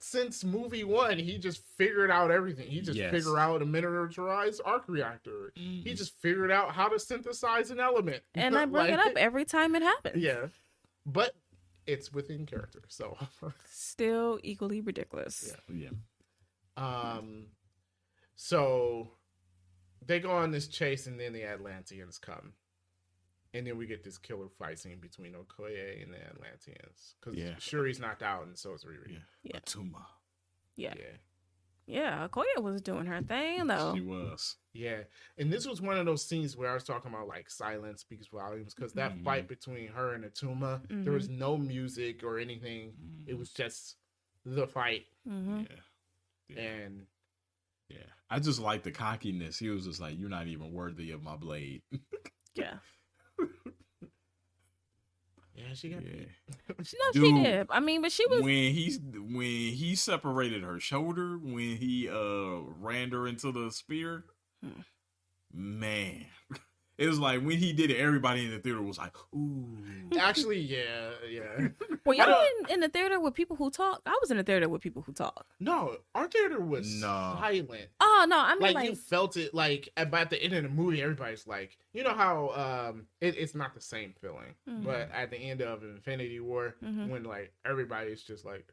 Since movie one, he just figured out everything. He just figured out a miniaturized arc reactor. He just figured out how to synthesize an element. And I bring it up every time it happens. Yeah. But it's within character, so. Still equally ridiculous. Yeah. So they go on this chase, and then the Atlanteans come. And then we get this killer fight scene between Okoye and the Atlanteans. Because Shuri's knocked out, and so is Riri. Yeah. Atuma. Yeah, Okoye was doing her thing, though. She was. Yeah. And this was one of those scenes where I was talking about, like, silence speaks volumes. Because that fight between her and Atuma, there was no music or anything. It was just the fight. Yeah. And... Yeah. I just like the cockiness. He was just like, you're not even worthy of my blade. Yeah. she got beat. No, she did. I mean, but she was when he separated her shoulder when he ran her into the spear. Man, it was like when he did it, everybody in the theater was like, "Ooh." Actually, yeah. Were y'all in the theater with people who talk? I was in the theater with people who talk. No, our theater was silent. Oh no, I mean like you felt it. Like at the end of the movie, everybody's like, you know how it's not the same feeling, but at the end of Infinity War, when like everybody's just like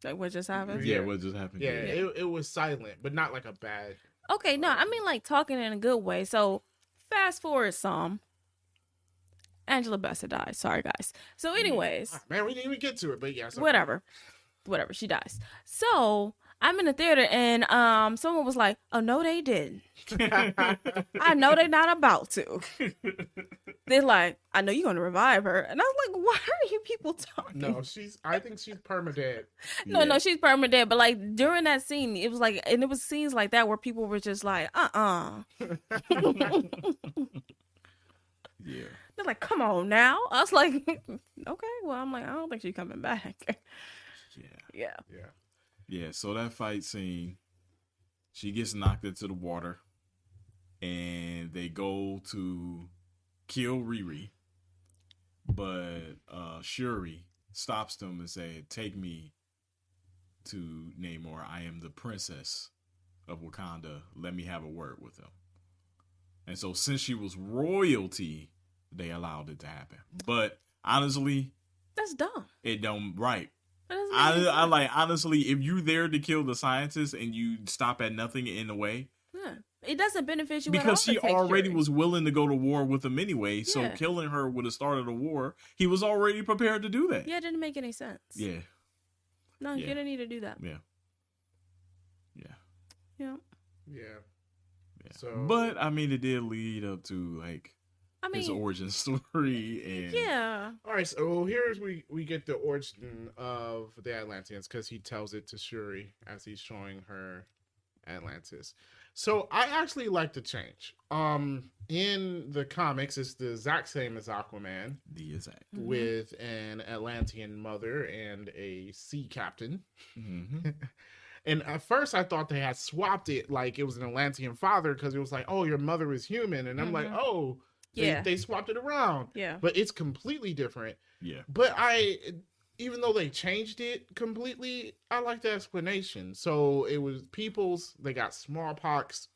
what just happened? Yeah, what just happened? Yeah, it was silent, but not like a bad. Okay, no, I mean like talking in a good way. So fast forward some. Angela Bassett dies. Sorry, guys. So, anyways, man, we didn't even get to it, but yeah, whatever, she dies. So I'm in the theater and someone was like, "Oh no, they didn't." I know they're not about to. They're like, "I know you're gonna revive her," and I was like, "Why are you people talking?" No, I think she's permadead. No, she's permadead. But like during that scene, it was like, and it was scenes like that where people were just like, Yeah. They're like, "Come on now." I was like, "Okay, well," I'm like, "I don't think she's coming back." Yeah. So that fight scene, she gets knocked into the water, and they go to kill Riri, but Shuri stops them and said, "Take me to Namor. I am the princess of Wakanda. Let me have a word with him." And so, since she was royalty, they allowed it to happen. But honestly, that's dumb. It don't right. I like honestly, if you're there to kill the scientists and you stop at nothing in a way, it doesn't benefit you because she already was willing to go to war with him anyway. Yeah. So killing her would have started a war. He was already prepared to do that. Yeah, it didn't make any sense. Yeah. No, you didn't need to do that. Yeah. So, but I mean, it did lead up to like his origin story, and all right. So here's we get the origin of the Atlanteans because he tells it to Shuri as he's showing her Atlantis. So I actually like the change. In the comics, it's the exact same as Aquaman. The exact with an Atlantean mother and a sea captain. Mm-hmm. And at first I thought they had swapped it like it was an Atlantean father because it was like, oh, your mother is human. And I'm like, oh, they swapped it around. Yeah. But it's completely different. Yeah. But even though they changed it completely, I like the explanation. So it was they got smallpox,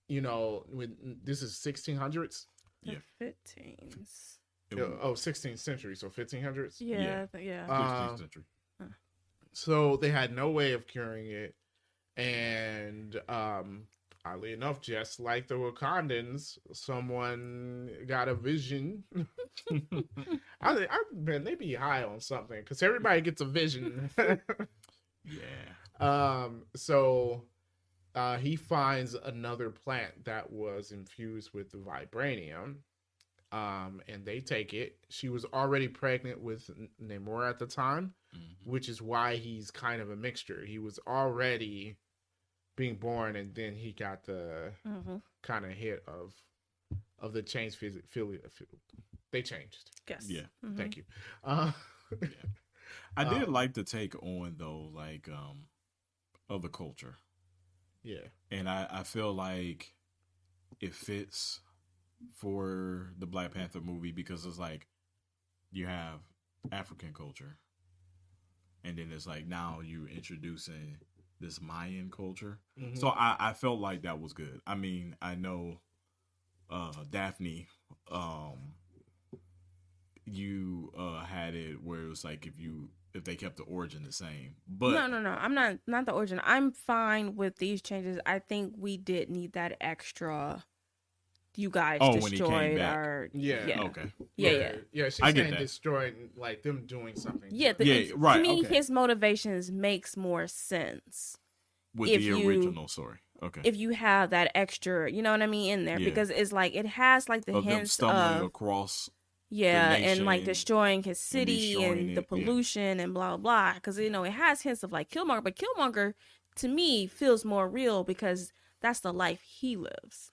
this is 1600s. Yeah. 15s. 16th century. So 1500s. Yeah. 16th century. So they had no way of curing it. And oddly enough, just like the Wakandans, someone got a vision. Man, they be high on something because everybody gets a vision. So he finds another plant that was infused with the vibranium. And they take it. She was already pregnant with Namor at the time, which is why he's kind of a mixture. He was already being born, and then he got the kind of hit of the change. They changed. Yes. Yeah. Thank you. I did like the take on though, like of the culture. Yeah. And I feel like it fits for the Black Panther movie because it's like you have African culture, and then it's like now you're introducing this Mayan culture. So I felt like that was good. I mean, I know Daphne, you had it where it was like if they kept the origin the same. But no, I'm not the origin. I'm fine with these changes. I think we did need that extra. You guys destroyed our Okay. Yeah. She's saying destroyed, like them doing something. Right. To me, his motivations makes more sense with the original story. Okay. If you have that extra, you know what I mean, in there, because it's like it has like the hints them stumbling across. And like destroying his city and the pollution and blah blah. Because it has hints of like Killmonger, but Killmonger to me feels more real because that's the life he lives.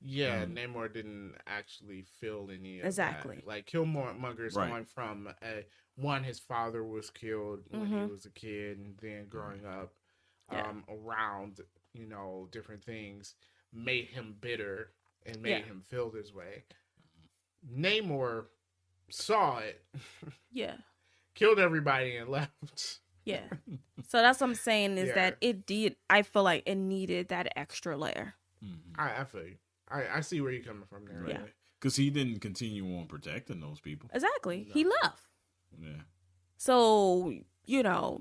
Yeah, Namor didn't actually feel any of exactly that. Like Killmonger's going from his father was killed when he was a kid, and then growing up around different things made him bitter and made him feel this way. Namor saw it, killed everybody and left. Yeah. So that's what I'm saying is that I feel like it needed that extra layer. I feel you. I see where you're coming from there. Yeah. Because he didn't continue on protecting those people. Exactly. No. He left. Yeah. So,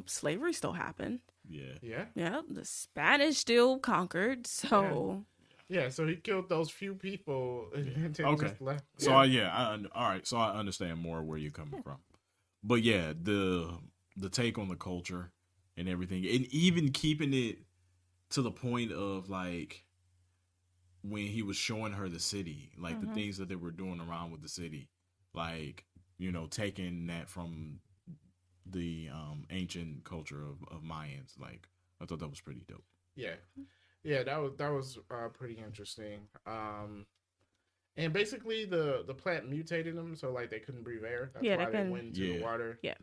slavery still happened. Yeah. Yeah. Yeah. The Spanish still conquered. So. Yeah, so he killed those few people and then just left. So, all right. So I understand more where you're coming from. But yeah, the take on the culture and everything, and even keeping it to the point of like when he was showing her the city, like the things that they were doing around with the city, like taking that from the ancient culture of Mayans. Like I thought that was pretty dope. Yeah, that was pretty interesting. And basically the plant mutated them, so like they couldn't breathe air. That's why they went into the water. Yeah.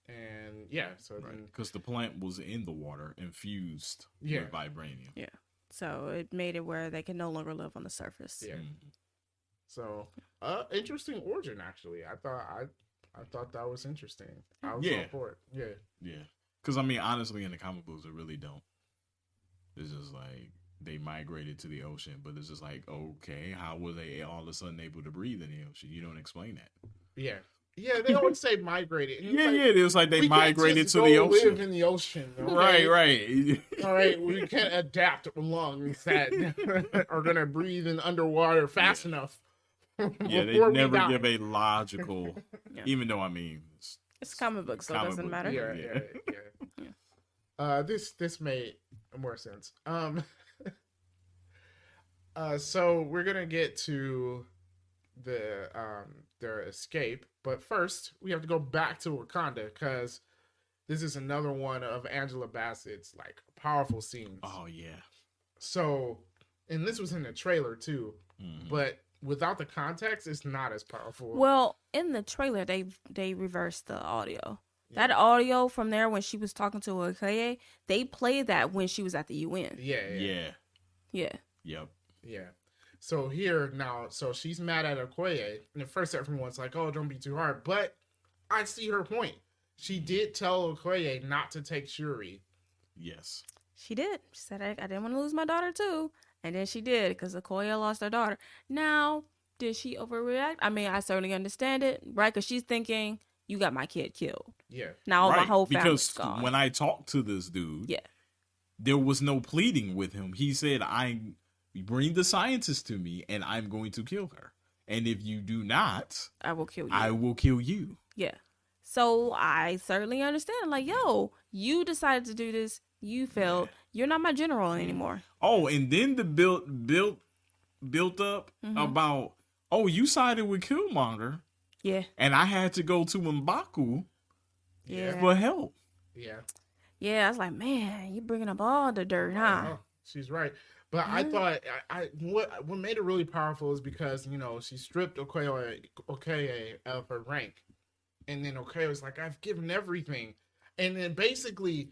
And so because the plant was in the water infused with vibranium. Yeah. So it made it where they can no longer live on the surface. Yeah. So interesting origin actually. I thought that was interesting. I was all for it. Yeah. Because I mean, honestly, in the comic books, it really don't. It's just like they migrated to the ocean, but it's just like, okay, how were they all of a sudden able to breathe in the ocean? You don't explain that. Yeah. Yeah, they always say migrated. It was like they migrated to the ocean. Live in the ocean. Okay? Right. All right, we can't adapt lungs that are gonna breathe in underwater fast enough. Yeah, they never give a logical. Even though I mean, it's comic books, so it doesn't matter. Yeah. This made more sense. So we're gonna get to their escape, but first we have to go back to Wakanda because this is another one of Angela Bassett's like powerful scenes. Oh yeah. So, and this was in the trailer too, but without the context, it's not as powerful. Well, in the trailer, they reversed the audio. Yeah. That audio from there when she was talking to Okoye, they played that when she was at the UN. Yeah. Yep. Yeah. So here now, so she's mad at Okoye, and at first everyone's like, "Oh, don't be too hard," but I see her point. She did tell Okoye not to take Shuri. Yes. She did. She said, I didn't want to lose my daughter too. And then she did, because Okoye lost her daughter. Now, did she overreact? I mean, I certainly understand it, right? Because she's thinking, you got my kid killed. Yeah. Now my whole family's gone. Because when I talked to this dude, there was no pleading with him. He said, bring the scientist to me, and I'm going to kill her. And if you do not, I will kill you. I will kill you. Yeah. So I certainly understand. Like, yo, you decided to do this. You failed. You're not my general anymore. Oh, and then the built up about, oh, you sided with Killmonger. Yeah. And I had to go to M'Baku for help. Yeah. Yeah, I was like, man, you bringing up all the dirt, huh? Oh, she's right. But I thought what made it really powerful is because, she stripped Okoye of her rank. And then Okoye was like, I've given everything. And then basically,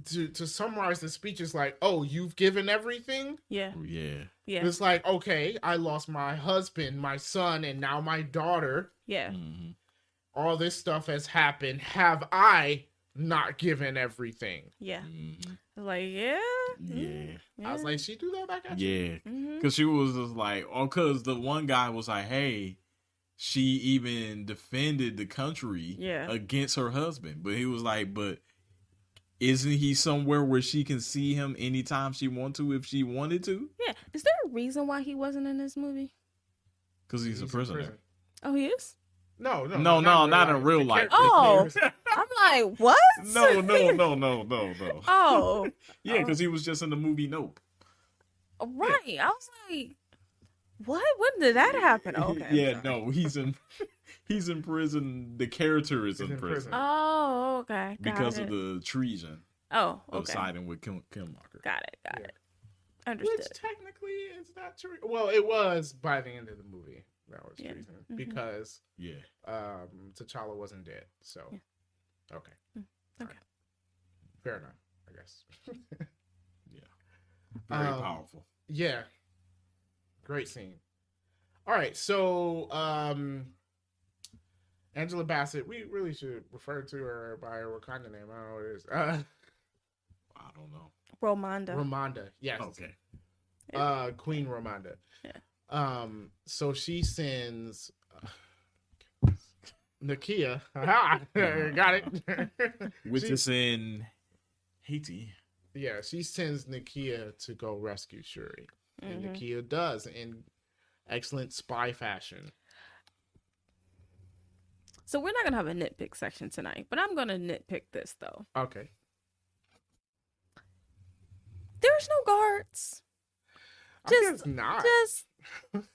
to summarize the speech is like, oh, you've given everything? Yeah. It's like, okay, I lost my husband, my son, and now my daughter. Yeah. All this stuff has happened. Have I not given everything? Yeah. Like, yeah. I was like, she threw that back at you? Yeah. Because she was just like, because the one guy was like, hey, she even defended the country against her husband. But he was like, but isn't he somewhere where she can see him anytime she wants to, if she wanted to? Yeah. Is there a reason why he wasn't in this movie? Because he's a prisoner. Oh, he is? No, not in real life. Oh, I'm like, what? No. Oh. Yeah, because he was just in the movie Nope. Right. I was like, what? When did that happen? Oh, okay. No, he's in prison. The character is in prison. Oh, okay. Because of the treason. Oh, okay. Of siding with Killmonger. Got it. Understood. Which technically is not true. Well, it was by the end of the movie. That was treason because T'Challa wasn't dead. So okay. Okay. Fair enough, I guess. Very powerful. Yeah. Great scene. All right, so Angela Bassett, we really should refer to her by her Wakanda name. I don't know what it is. I don't know. Ramonda, yes. Okay. Queen Ramonda. Yeah. So she sends Nakia. Got it. Which is in Haiti. Yeah, she sends Nakia to go rescue Shuri. And Nakia does in excellent spy fashion. So we're not going to have a nitpick section tonight, but I'm going to nitpick this, though. Okay. There's no guards. I guess not.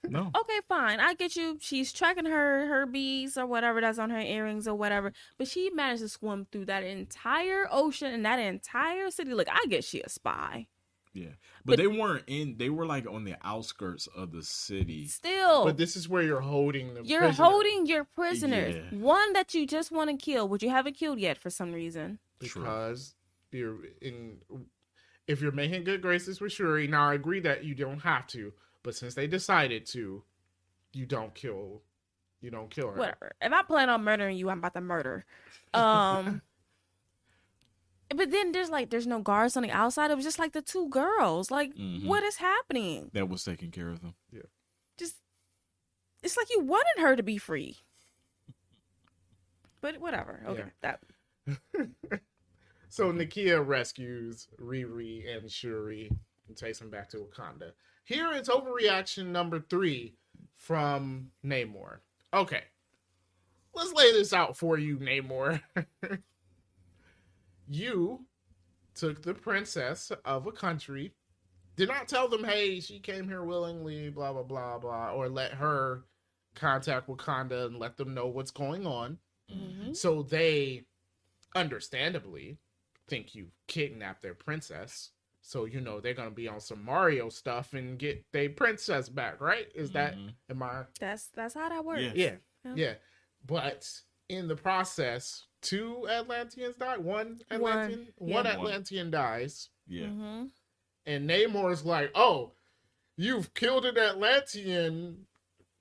No. Okay, fine. I get you. She's tracking her beads or whatever that's on her earrings or whatever. But she managed to swim through that entire ocean and that entire city. Look, I guess she a spy. Yeah. But they weren't in, they were like on the outskirts of the city. Still. But this is where you're holding the You're holding your prisoners. Yeah. One that you just want to kill, which you haven't killed yet for some reason. Because if you're making good graces with Shuri, now I agree that you don't have to, but since they decided to, you don't kill her. Whatever. If I plan on murdering you, I'm about to murder. But then there's no guards on the outside. It was just like the two girls. Like, what is happening? That was taking care of them. Yeah. Just, it's like you wanted her to be free. But whatever. Okay. Yeah. That. So Nakia rescues Riri and Shuri and takes them back to Wakanda. Here is overreaction number 3 from Namor. Okay. Let's lay this out for you, Namor. You took the princess of a country, did not tell them, hey, she came here willingly, blah, blah, blah, blah, or let her contact Wakanda and let them know what's going on. So they, understandably, think you kidnapped their princess. So, they're going to be on some Mario stuff and get their princess back, right? Is that, am I? That's how that works. Yeah. But in the process, 2 Atlanteans die. One Atlantean dies. Yeah. And Namor's like, oh, you've killed an Atlantean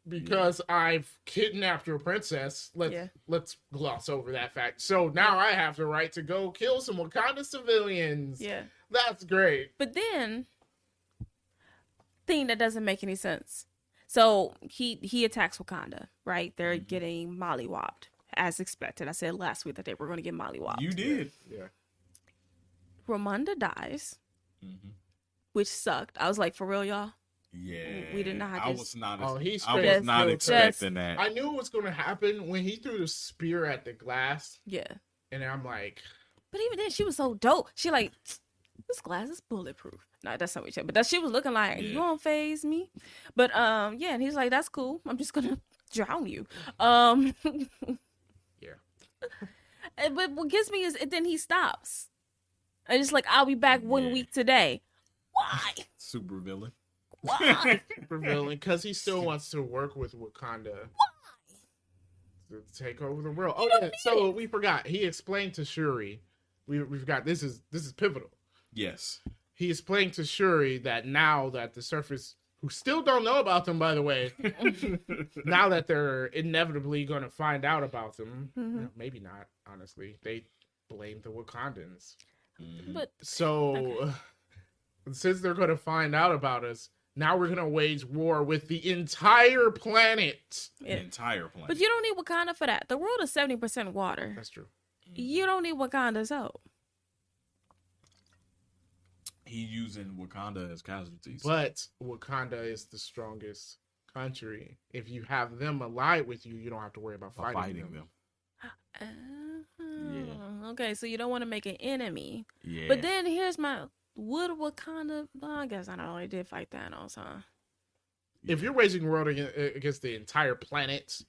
because I've kidnapped your princess. Let's gloss over that fact. So now I have the right to go kill some Wakanda civilians. Yeah. That's great. But then, thing that doesn't make any sense. So he attacks Wakanda, right? They're getting mollywopped, as expected. I said last week that they were going to get mollywopped. You did. Yeah. Ramonda dies, which sucked. I was like, for real, y'all? Yeah. We did not. I was not expecting that. I knew it was going to happen when he threw the spear at the glass. Yeah. And I'm like. But even then, she was so dope. She like, this glass is bulletproof. No, that's not what she said. But that she was looking like, you won't faze me. But yeah, and he's like, that's cool. I'm just gonna drown you. Yeah. But what gets me is then he stops. And it's like, I'll be back 1 week today. Why? Super villain. Why? Super villain, because he still wants to work with Wakanda. Why? To take over the world. Oh yeah. So we forgot. He explained to Shuri. We forgot. This is pivotal. Yes. He explained to Shuri that now that the Surface, who still don't know about them, by the way, now that they're inevitably going to find out about them, maybe not, honestly, they blame the Wakandans. But so, since they're going to find out about us, now we're going to wage war with the entire planet. The entire planet. But you don't need Wakanda for that. The world is 70% water. That's true. You don't need Wakanda's help. He's using Wakanda as casualties. But Wakanda is the strongest country. If you have them allied with you, you don't have to worry about fighting them. Okay, so you don't want to make an enemy. Yeah. But then here's would Wakanda, I guess I don't know, they did fight Thanos, huh? If you're waging war against the entire planet,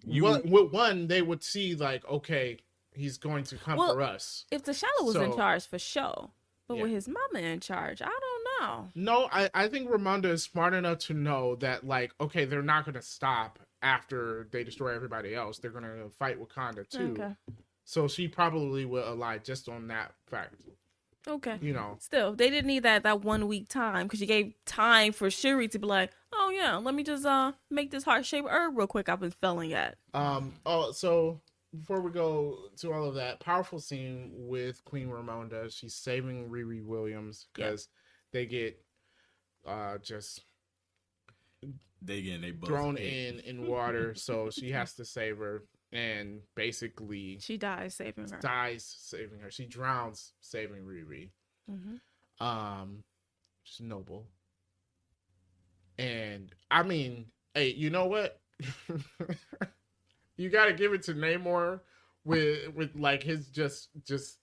they would see like, okay, he's going to come for us. If T'Challa was in charge, for sure. But with his mama in charge, I don't No. No, I think Ramonda is smart enough to know that, like, okay, they're not going to stop after they destroy everybody else. They're going to fight Wakanda too. Okay. So she probably will ally just on that fact. Okay. You know. Still, they didn't need that 1 week time because you gave time for Shuri to be like, oh yeah, let me just make this heart-shaped herb real quick I've been feeling at. So before we go to all of that, powerful scene with Queen Ramonda. She's saving Riri Williams because they get thrown in water, so she has to save her. And basically, she dies saving her. She drowns saving Riri. She's noble. And I mean, hey, you know what? You got to give it to Namor with like his just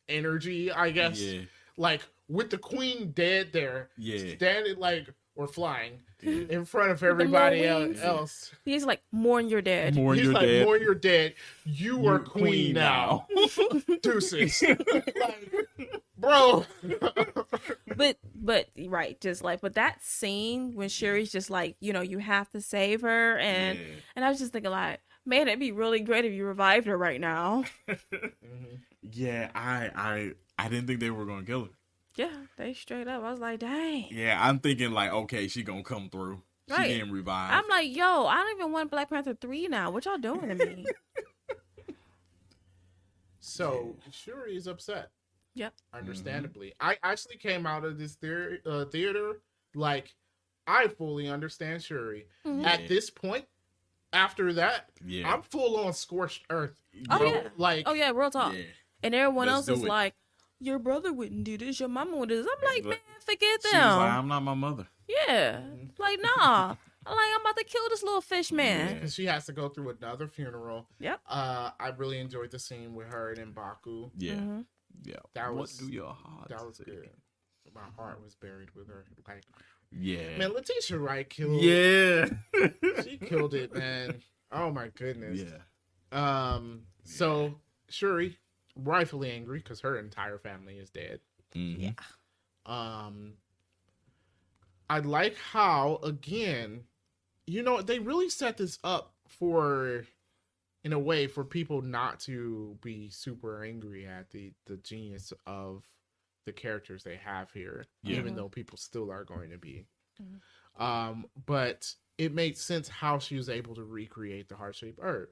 energy, I guess. Yeah. Like with the queen dead there, standing like or flying in front of everybody else. He's like, mourn your dead. Mourn your dead. You are queen now. Deuces. Like, bro. but right, just like, but that scene when Shuri's just like, you know, you have to save her, and I was just thinking like, man, it'd be really great if you revived her right now. Yeah, I didn't think they were gonna kill her. Yeah, they straight up. I was like, dang. Yeah, I'm thinking like, okay, she gonna come through. Right. She getting revived. I'm like, yo, I don't even want Black Panther 3 now. What y'all doing to me? So Shuri is upset. Yep. Understandably. I actually came out of this theater like, I fully understand Shuri. At this point, after that, I'm full on scorched earth. Yeah, real talk. Yeah. And everyone else is like, your brother wouldn't do this, your mama would do this. I'm like, man, forget them. She was like, I'm not my mother. Yeah. Like, nah. I'm about to kill this little fish man. And she has to go through another funeral. Yep. I really enjoyed the scene with her and M'Baku. Yeah. Yeah. What do your heart? That was good. My heart was buried with her. Like, yeah. Man, Letitia Wright killed. Yeah. She killed it, man. Oh my goodness. Yeah. So Shuri, rightfully angry because her entire family is dead. Mm-hmm. Yeah. I like how, again, you know, they really set this up in a way for people not to be super angry at the genius of the characters they have here, even though people still are going to be. But it made sense how she was able to recreate the heart-shaped herb.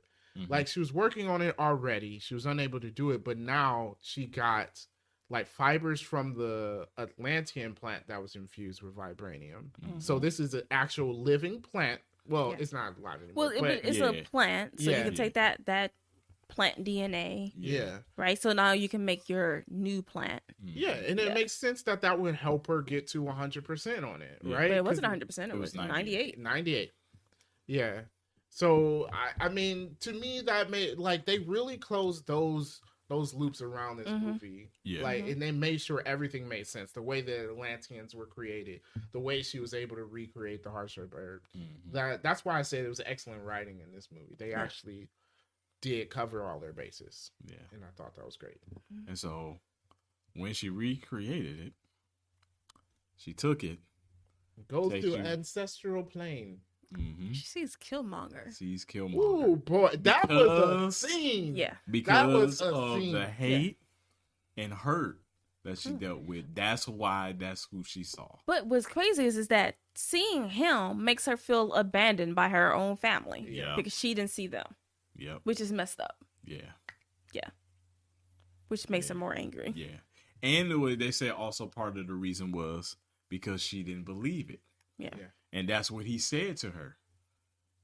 Like, she was working on it already. She was unable to do it, but now she got like fibers from the Atlantean plant that was infused with vibranium. So this is an actual living plant. Well, it's not alive anymore. Well, it's a plant, so you can take that plant DNA. Yeah. Right? So now you can make your new plant. Yeah, and it makes sense that would help her get to 100% on it, right? But it wasn't 100%. It was 98. 98. Yeah. So, I mean, to me, that made, like, they really closed those loops around this movie. Yeah. Like, and they made sure everything made sense. The way the Atlanteans were created, the way she was able to recreate the heart-shaped herb. That's why I said it was excellent writing in this movie. They actually did cover all their bases. Yeah. And I thought that was great. And so, when she recreated it, she took it. Goes through ancestral plane. She sees Killmonger. Oh boy, that was a scene. Yeah, because of the hate and hurt that she dealt with. That's who she saw. But what's crazy is that seeing him makes her feel abandoned by her own family. Yeah, because she didn't see them. Yep, which is messed up. Yeah, which makes her more angry. Yeah, and the way they said also part of the reason was because she didn't believe it. Yeah. And that's what he said to her.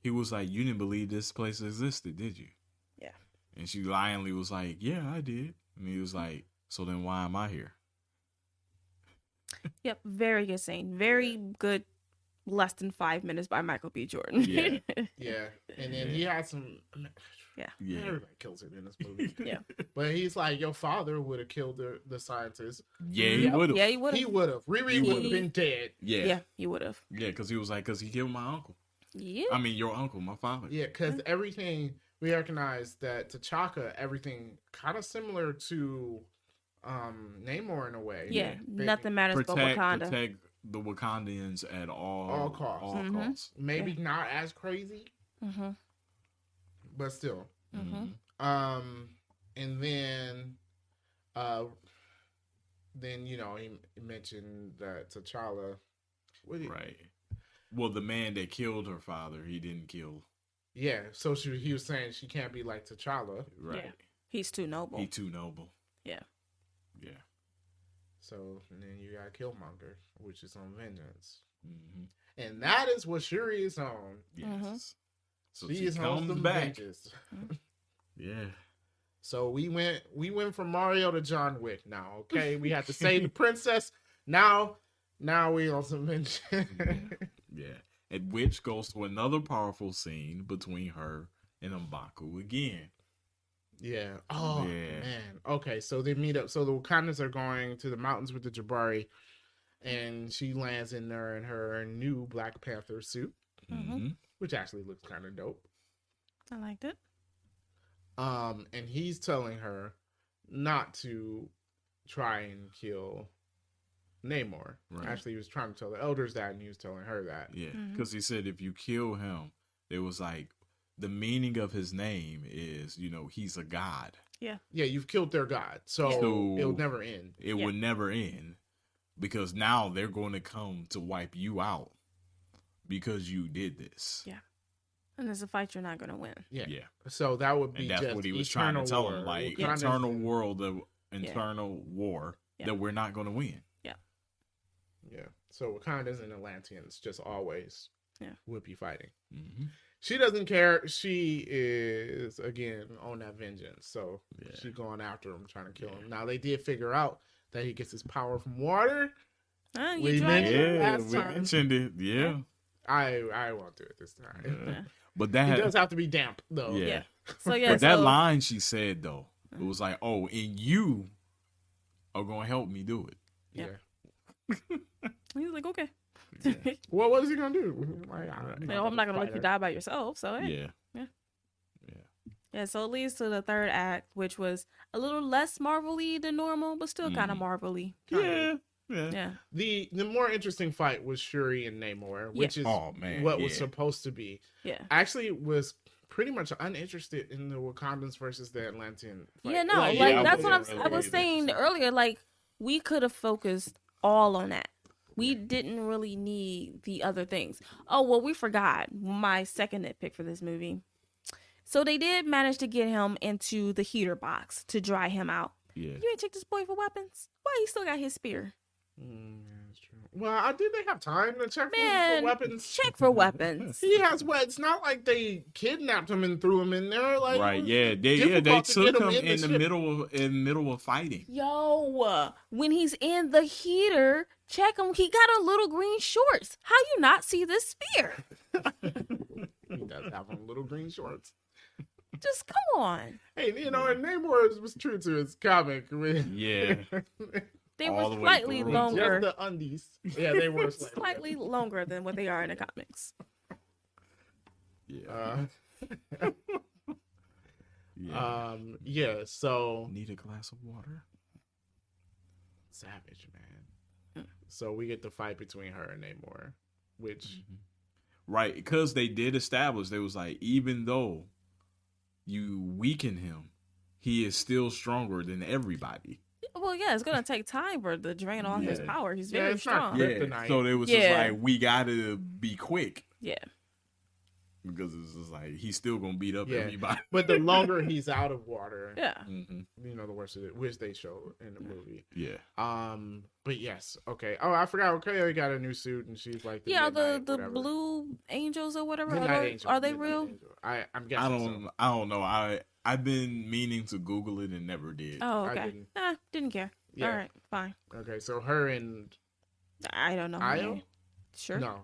He was like, you didn't believe this place existed, did you? Yeah. And she lionly was like, yeah, I did. And he was like, so then why am I here? Yep. Very good scene. Very good. Less than 5 minutes by Michael B. Jordan. Yeah. Yeah. And then he had some. Yeah. Everybody kills it in this movie. Yeah. But he's like, your father would have killed the scientist. Yeah, he would have. Yeah, he would have. He would have. Riri would have been dead. Yeah. Yeah, he would have. Yeah, because he was like, because he killed my uncle. Yeah. I mean, your uncle, my father. Yeah, because everything, we recognize that T'Chaka, everything kind of similar to Namor in a way. Yeah, nothing matters but Wakanda. Protect the Wakandans at all costs. All costs. Maybe not as crazy, but still. And then he mentioned that T'Challa. Right. Well, the man that killed her father, he didn't kill. Yeah, so he was saying she can't be like T'Challa. Right. Yeah. He's too noble. Yeah. Yeah. So and then you got Killmonger, which is on vengeance, and that is what Shuri is on. Yes. So she is on some back. Vengeance. Yeah. So we went from Mario to John Wick. Now, okay, we had to save the princess. Now we on some vengeance. Yeah. At which goes to another powerful scene between her and M'Baku again. Yeah. Oh, man. Okay, so they meet up. So the Wakandans are going to the mountains with the Jabari, and she lands in there in her new Black Panther suit, which actually looks kind of dope. I liked it. And he's telling her not to try and kill Namor. Right. Actually, he was trying to tell the elders that, and he was telling her that. Yeah, because he said if you kill him, it was like, the meaning of his name is, he's a god. Yeah. Yeah, you've killed their god. So it'll never end. It would never end. Because now they're going to come to wipe you out because you did this. Yeah. And it's a fight you're not going to win. Yeah. So that would be, and that's what he was trying to tell him. Like, eternal war, that we're not going to win. Yeah. Yeah. So Wakanda's and Atlanteans just always would be fighting. She doesn't care. She is, again, on that vengeance. So she's going after him, trying to kill him. Now, they did figure out that he gets his power from water. We mentioned it. Yeah. I won't do it this time. Yeah. But that he does have to be damp, though. Yeah. But that line she said, though, it was like, oh, and you are going to help me do it. Yeah. He was like, okay. Well, what is he gonna do? I'm not gonna let you die by yourself. So yeah. So it leads to the third act, which was a little less Marvel-y than normal, but still kind of Marvel-y. Yeah. The more interesting fight was Shuri and Namor, which is what was supposed to be. Yeah. Actually, was pretty much uninterested in the Wakandans versus the Atlantean fight. Yeah, no, that's what I was saying earlier. Like, we could have focused all on that. We didn't really need the other things. Oh, well, we forgot my second nitpick for this movie. So they did manage to get him into the heater box to dry him out. Yeah. You ain't check this boy for weapons? Why he still got his spear? That's true. Well, did they have time to check for weapons? Check for weapons. He has what? It's not like they kidnapped him and threw him in there. Like, right? Yeah, they took him in the middle of fighting. Yo, when he's in the heater, check him. He got a little green shorts. How you not see this spear? He does have on little green shorts. Just come on. Hey, and Namor was true to his comic. Yeah. They were slightly longer. Just the undies. Yeah, they were slightly longer than what they are in the comics. Yeah. So need a glass of water. Savage, man. So we get the fight between her and Namor, which right, because they did establish, they was like, even though you weaken him, he is still stronger than everybody. Well, yeah, it's gonna take time for to drain all his power. He's very strong. Yeah, so it was just like, we gotta be quick. Yeah, because it's just like he's still gonna beat up everybody. But the longer he's out of water, the worse it is, which they show in the movie. Yeah. But yes, okay. Oh, I forgot. Okay, got a new suit, and she's like, the Blue Angels or whatever. Are they real? I'm guessing. I don't know. I've been meaning to Google it and never did. Oh, okay. Didn't care. Yeah. All right, fine. Okay, so her and I don't know. Io? Sure. No.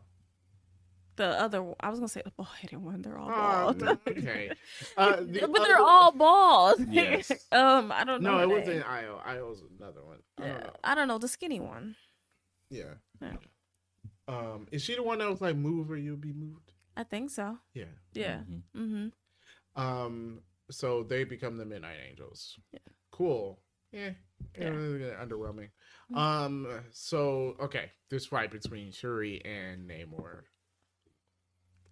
The other, I was gonna say the bald-headed one. They're all bald. Okay. But they're all bald. Yes. I don't know. No, it wasn't Io. Io's another one. I don't know. The skinny one. Yeah. Is she the one that was like, "Move or you'll be moved"? I think so. Yeah. Yeah. So they become the Midnight Angels. Yeah. Cool. underwhelming. So okay, this fight between Shuri and Namor.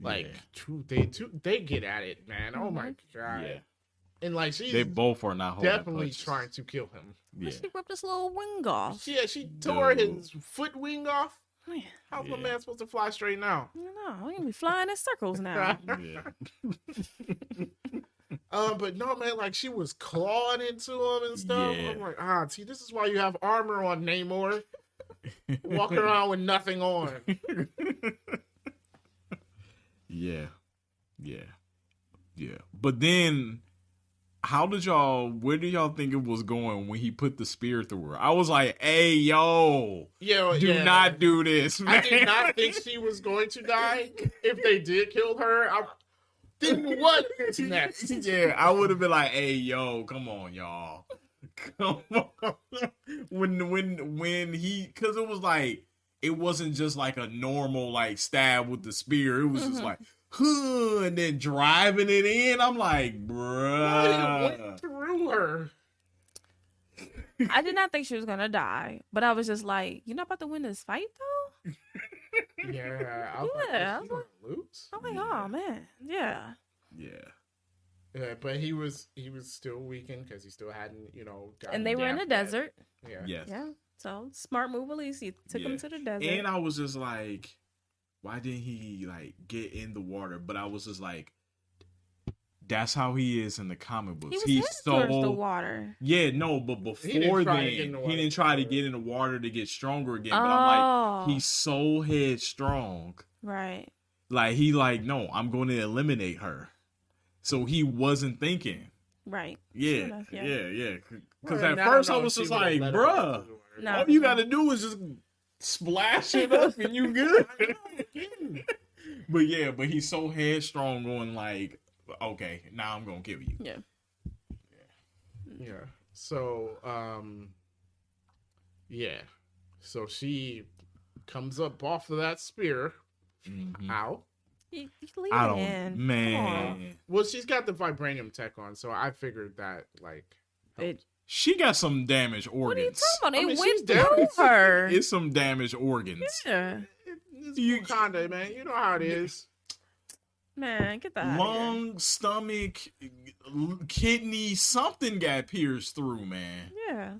Like, they get at it, man. Oh my god. Yeah. And like they both are not holding definitely punches. Trying to kill him. Yeah. She ripped his little wing off. Yeah, she tore his foot wing off. Man. How's my man supposed to fly straight now? I don't know. We're gonna be flying in circles now. But no, man, like she was clawing into him and stuff. Yeah. I'm like, see, this is why you have armor on, Namor. Walking around with nothing on. Yeah. But then, where do y'all think it was going when he put the spear through her? I was like, hey, do not do this, man. I did not think she was going to die. If they did kill her, then what is next? Yeah, I would have been like, hey, come on, y'all. Come on. When he, because it was like, it wasn't just like a normal like stab with the spear. It was just like, and then driving it in. I'm like, bruh. It went through her. I did not think she was gonna die, but I was just like, you're not about to win this fight though. Yeah, I was like, lose. I'm like, oh man, yeah. Yeah, but he was still weakened because he still hadn't, and they were in the desert. Yeah. Yes. Yeah. So smart move, at least he took him to the desert. And I was just like, why didn't he like get in the water? But I was just like, that's how he is in the comic books. He's so towards the water. Yeah, no, but before then, he didn't try to get in the water to get stronger again. But I'm like, he's so headstrong. Right. Like he like, no, I'm going to eliminate her. So he wasn't thinking. Right. Yeah. Because at first I was just like, bruh, all you got to do is just splash it up and you good. But he's so headstrong going like, okay, now I'm going to kill you. Yeah. So, So she comes up off of that spear. Mm-hmm. Ow. I don't, man. Well, she's got the vibranium tech on, so I figured that, like... She got some damaged organs. What are you talking about? It went through her. It's some damaged organs. Yeah. It's Wakanda, man. You know how it is. Man, get that lung, stomach, kidney, something got pierced through, man. Yeah.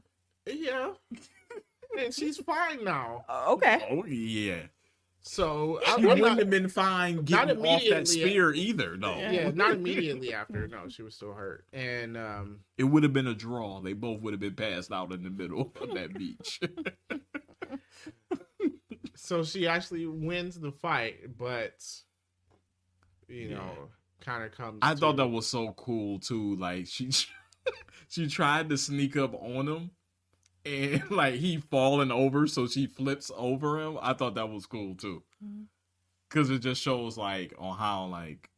And she's fine now. Okay. Oh, yeah. So she wouldn't have been fine getting off that spear either, though. Yeah, not immediately after. No, she was still hurt, and it would have been a draw. They both would have been passed out in the middle of that beach. So she actually wins the fight, but kind of comes. I thought that was so cool too. Like she tried to sneak up on him. And like he falling over, so she flips over him. I thought that was cool too, because it just shows like on how like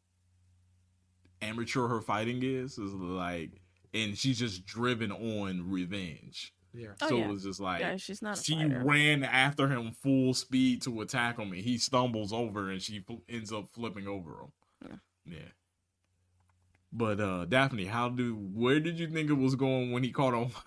amateur her fighting is like, and she's just driven on revenge. Yeah. So it was just like she's not. She ran after him full speed to attack him, and he stumbles over, and she ends up flipping over him. Yeah. But Daphne, where did you think it was going when he caught on fire?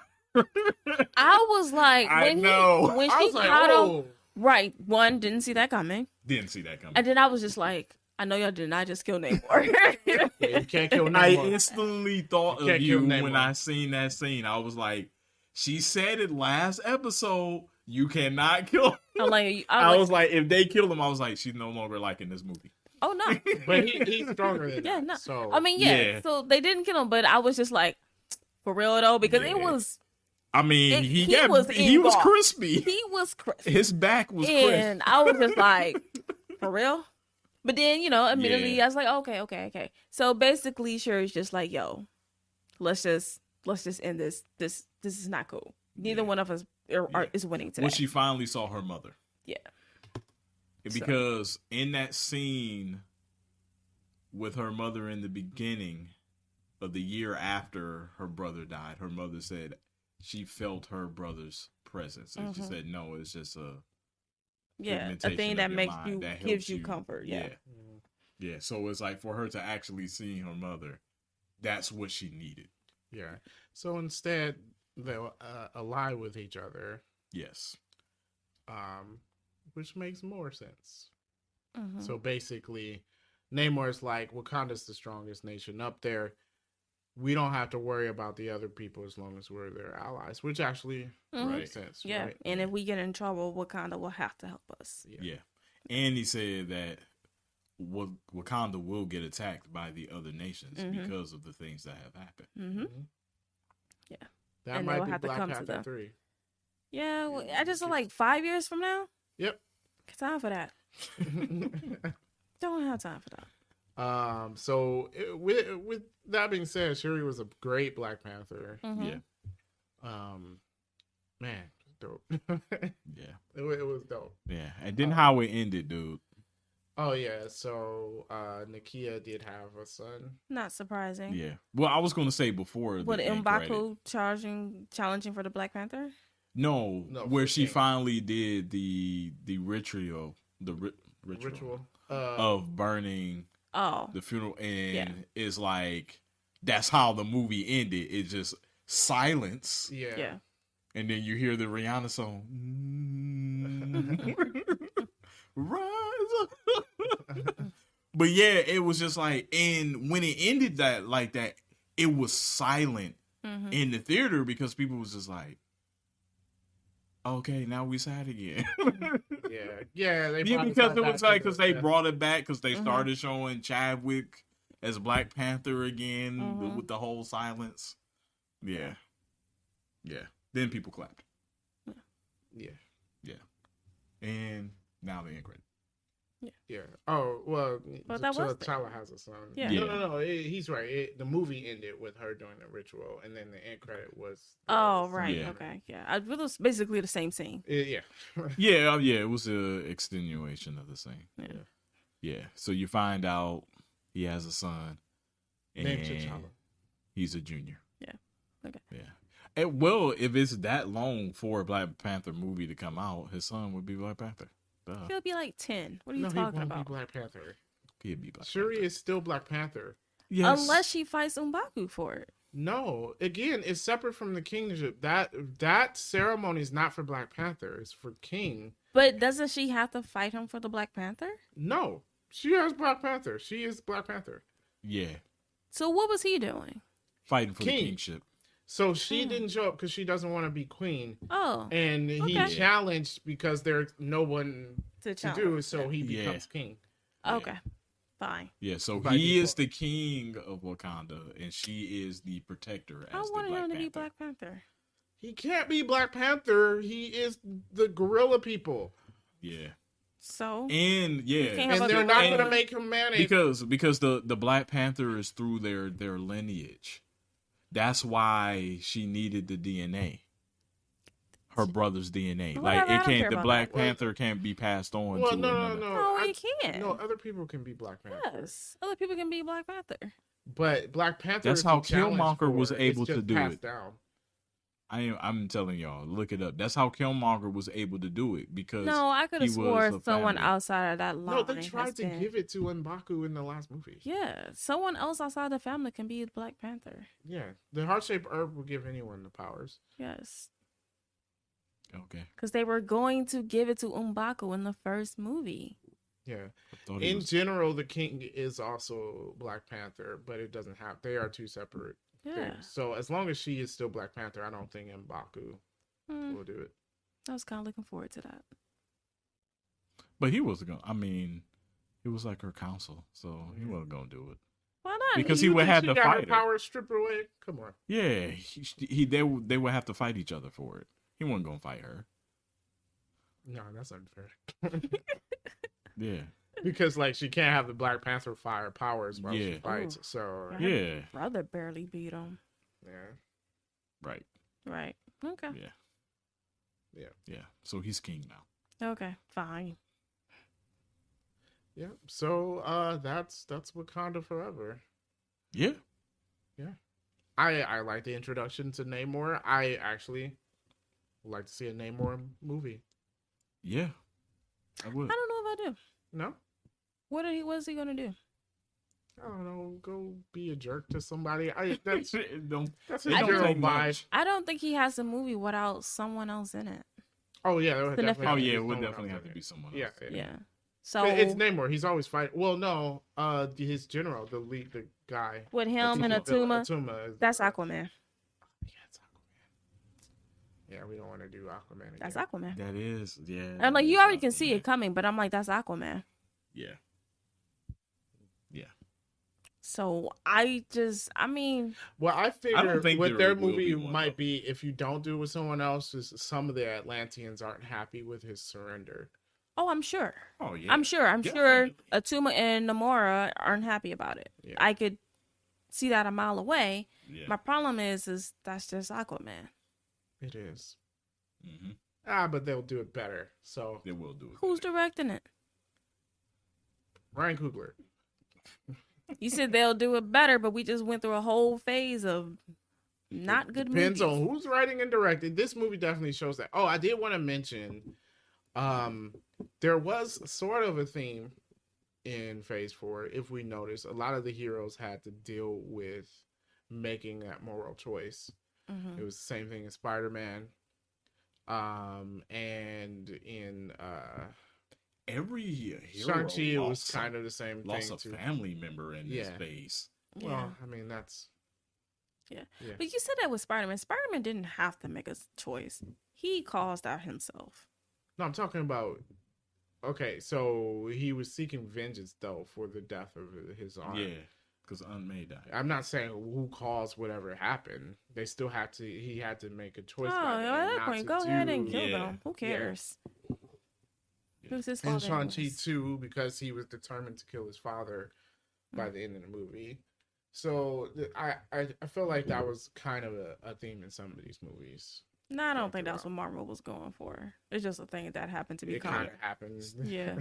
I was like, when she caught him, right? One, didn't see that coming. And then I was just like, I know y'all did not just kill Namor. You can't kill Namor. I instantly thought of you when I seen that scene. I was like, she said it last episode. You cannot kill him. I was like, if they kill him, I was like, she's no longer liking this movie. Oh no, but he's stronger than that. No. So I mean, so they didn't kill him, but I was just like, for real though, because it was. I mean, he was crispy. He was crispy. His back was crispy. And I was just like, for real? But then, immediately I was like, okay. So basically, Shuri's just like, yo, let's just end this. This is not cool. Neither one of us is winning today. When she finally saw her mother. Yeah. Because in that scene with her mother in the beginning of the year after her brother died, her mother said, she felt her brother's presence. And she said, no, it's just a thing that gives you comfort. Yeah. So it's like for her to actually see her mother, that's what she needed. Yeah. So instead, they'll ally with each other. Yes. Which makes more sense. Mm-hmm. So basically, Namor's like, Wakanda's the strongest nation up there. We don't have to worry about the other people as long as we're their allies, which actually makes sense. Yeah, right? and if we get in trouble, Wakanda will have to help us. Yeah. And he said that Wakanda will get attacked by the other nations because of the things that have happened. Mm-hmm. Yeah. That and might will be have Black to come Panther to them. 3. Yeah, well, I just feel like 5 years from now. Yep. Time for that. Don't have time for that. So with that being said, Shuri was a great Black Panther. Yeah. Man, dope. Yeah. It was dope. Yeah. And then how it ended, dude. Oh yeah, so Nakia did have a son. Not surprising. Yeah. Well, I was gonna say before. What, M'Baku challenging for the Black Panther? No, where she finally did the ritual, ritual of burning the funeral, and it's like that's how the movie ended. It's just silence. Yeah. And then you hear the Rihanna song. Rise up. But yeah, it was just like, and when it ended like that, it was silent in the theater because people was just like, okay, now we sad again. yeah. Because it was like because they brought it back because they started showing Chadwick as Black Panther again with the whole silence. Yeah. Then people clapped. Yeah. And now the end credit. Yeah. Oh well. But that was T'Challa has a son. Yeah. No. He's right. The movie ended with her doing the ritual, and then the end credit was. Oh right. Yeah. Okay. Yeah. It was basically the same scene. Yeah. Yeah. It was a extenuation of the same. Yeah. So you find out he has a son, and T'Challa. He's a junior. Yeah. Okay. Yeah. And well, if it's that long for a Black Panther movie to come out, his son would be Black Panther. He'll be like 10. What are you he talking won't about? Be Black Panther. He'd be Black Shuri Panther. is still Black Panther. Yes. Unless she fights M'Baku for it. No, again, it's separate from the kingship. That ceremony is not for Black Panther. It's for King. But doesn't she have to fight him for the Black Panther? No, she has Black Panther. She is Black Panther. Yeah. So what was he doing? Fighting for the kingship. So she didn't show up because she doesn't want to be queen. Oh. And he challenged because there's no one to do, so he becomes king. Okay. Fine. Yeah, so he is the king of Wakanda, and she is the protector. I wanted him to be Black Panther. He can't be Black Panther. He is the gorilla people. Yeah. So and they're not going to make him manage because the Black Panther is through their lineage. That's why she needed the DNA. Her brother's DNA. Like it can't. The Black Panther can't be passed on to another. No, it can't. No, other people can be Black Panther. Yes, other people can be Black Panther. But Black Panther. That's how Killmonger was able to do it. Down. I'm telling y'all, look it up. That's how Killmonger was able to do it because I could have swore someone outside of that line. No, they tried to give it to M'Baku in the last movie. Yeah, someone else outside the family can be Black Panther. Yeah, the heart-shaped herb will give anyone the powers. Yes. Okay. Because they were going to give it to M'Baku in the first movie. Yeah. In general, the king is also Black Panther, but it doesn't have. They are two separate. Things. So as long as she is still Black Panther, I don't think M'Baku will do it. I was kind of looking forward to that. But he wasn't going. I mean, it was like her counsel, so he wasn't going to do it. Why not? Because he would have to fight her. Power stripped away. Come on. Yeah, they would have to fight each other for it. He wasn't going to fight her. No, that's unfair. Yeah. Because she can't have the Black Panther fire powers while she fights. So her brother barely beat him. Yeah. Right. Okay. Yeah. So he's king now. Okay. Fine. Yeah. So that's Wakanda Forever. Yeah. I like the introduction to Namor. I actually would like to see a Namor movie. Yeah. I would. I don't know if I do. No. What is he gonna do? I don't know, go be a jerk to somebody. That's a general vibe. I don't think he has a movie without someone else in it. Oh yeah, it would definitely. It would definitely have to be someone else. Yeah. So it's Namor. He's always fighting. Well, no, his general, the guy with him and Atuma. That's Aquaman. Yeah, we don't want to do Aquaman again. That's Aquaman. That is, yeah. I'm like, you already can see it coming, but I'm like, that's Aquaman. Yeah. So well, I figure what their movie might be if you don't do it with someone else is some of the Atlanteans aren't happy with his surrender. Oh, I'm sure. Oh yeah. I'm sure Atuma and Namora aren't happy about it. Yeah. I could see that a mile away. Yeah. My problem is that's just Aquaman. It is. Mm-hmm. But they'll do it better. So they will do it. Who's directing it? Ryan Coogler. You said they'll do it better, but we just went through a whole phase of not good movies. Depends on who's writing and directing. This movie definitely shows that. Oh, I did want to mention, there was sort of a theme in Phase 4. If we notice, a lot of the heroes had to deal with making that moral choice. Mm-hmm. It was the same thing in Spider-Man, and in every hero Shang-Chi, it was kind of the same thing. Lost a family member in this phase. Yeah. Well, I mean, that's... Yeah. But you said that with Spider-Man. Spider-Man didn't have to make a choice. He caused out himself. No, I'm talking about... Okay, so he was seeking vengeance, though, for the death of his aunt. Yeah, because Aunt May died. I'm not saying who caused whatever happened. They still had to... He had to make a choice. Oh, at that point, go ahead and kill them. Who cares? Yeah. And Shang-Chi too, because he was determined to kill his father by the end of the movie. So I feel like that was kind of a theme in some of these movies. No, I don't think that's what Marvel was going for. It's just a thing that happened to be common. It kind of happens. Yeah.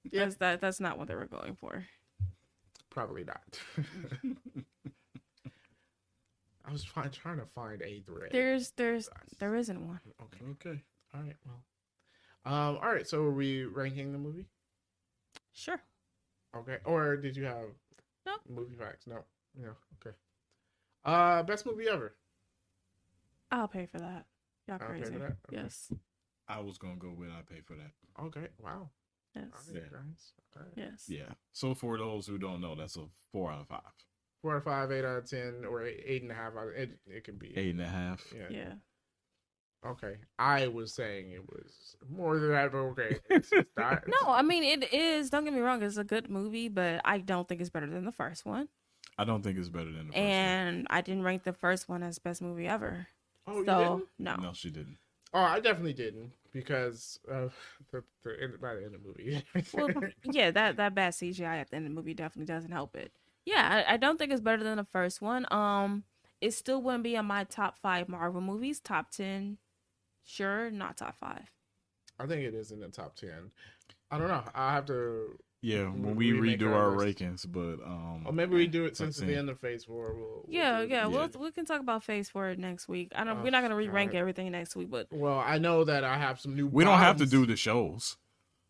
Yeah. That's not what they were going for. Probably not. I was trying to find a thread. There isn't one. Okay. All right. Well. All right, so are we ranking the movie? Sure. Okay. Or did you have movie facts? No. Okay. Best movie ever. I'll pay for that. Y'all crazy. Pay for that? Okay. Yes. I was gonna go with I pay for that. Okay. Wow. Yes. Right, guys. Right. Yes. Yeah. So for those who don't know, that's a 4 out of 5. 4 out of 5, 8 out of 10, or 8.5. It can be 8.5. Yeah. Okay, I was saying it was more than that, but okay. No, I mean, it is, don't get me wrong, it's a good movie, but I don't think it's better than the first one. I don't think it's better than the first one. And I didn't rank the first one as best movie ever. Oh, so, you didn't? No. No, she didn't. Oh, I definitely didn't, because of by the end of the movie. Well, yeah, that bad CGI at the end of the movie definitely doesn't help it. Yeah, I don't think it's better than the first one. It still wouldn't be in my top 5 Marvel movies, top 10. Sure, not top 5. I think it is in the top 10. I don't know. I have to. Yeah, when we redo our rankings, but or maybe we do it since it's the end of Phase 4. We can talk about Phase 4 next week. We're not gonna re-rank everything next week, but I know that I have some new. We don't have to do the shows.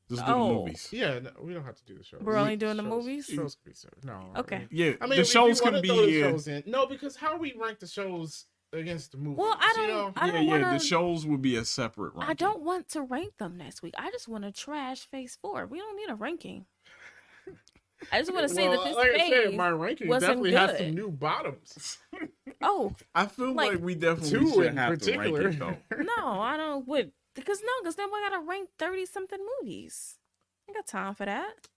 Just do the movies. Yeah, no, we don't have to do the shows. We're only doing the movies. Shows could be no. Okay. Yeah, I mean, the shows can be. No, because how do we rank the shows against the movies? Well, I don't wanna, the shows would be a separate ranking. I don't want to rank them next week. I just want to trash Phase 4. We don't need a ranking. I just want to say that this phase my ranking wasn't definitely good. has some new bottoms. Oh, I feel like we definitely should have to rank it though. No, I don't. Because then we gotta rank 30-something movies. I got time for that.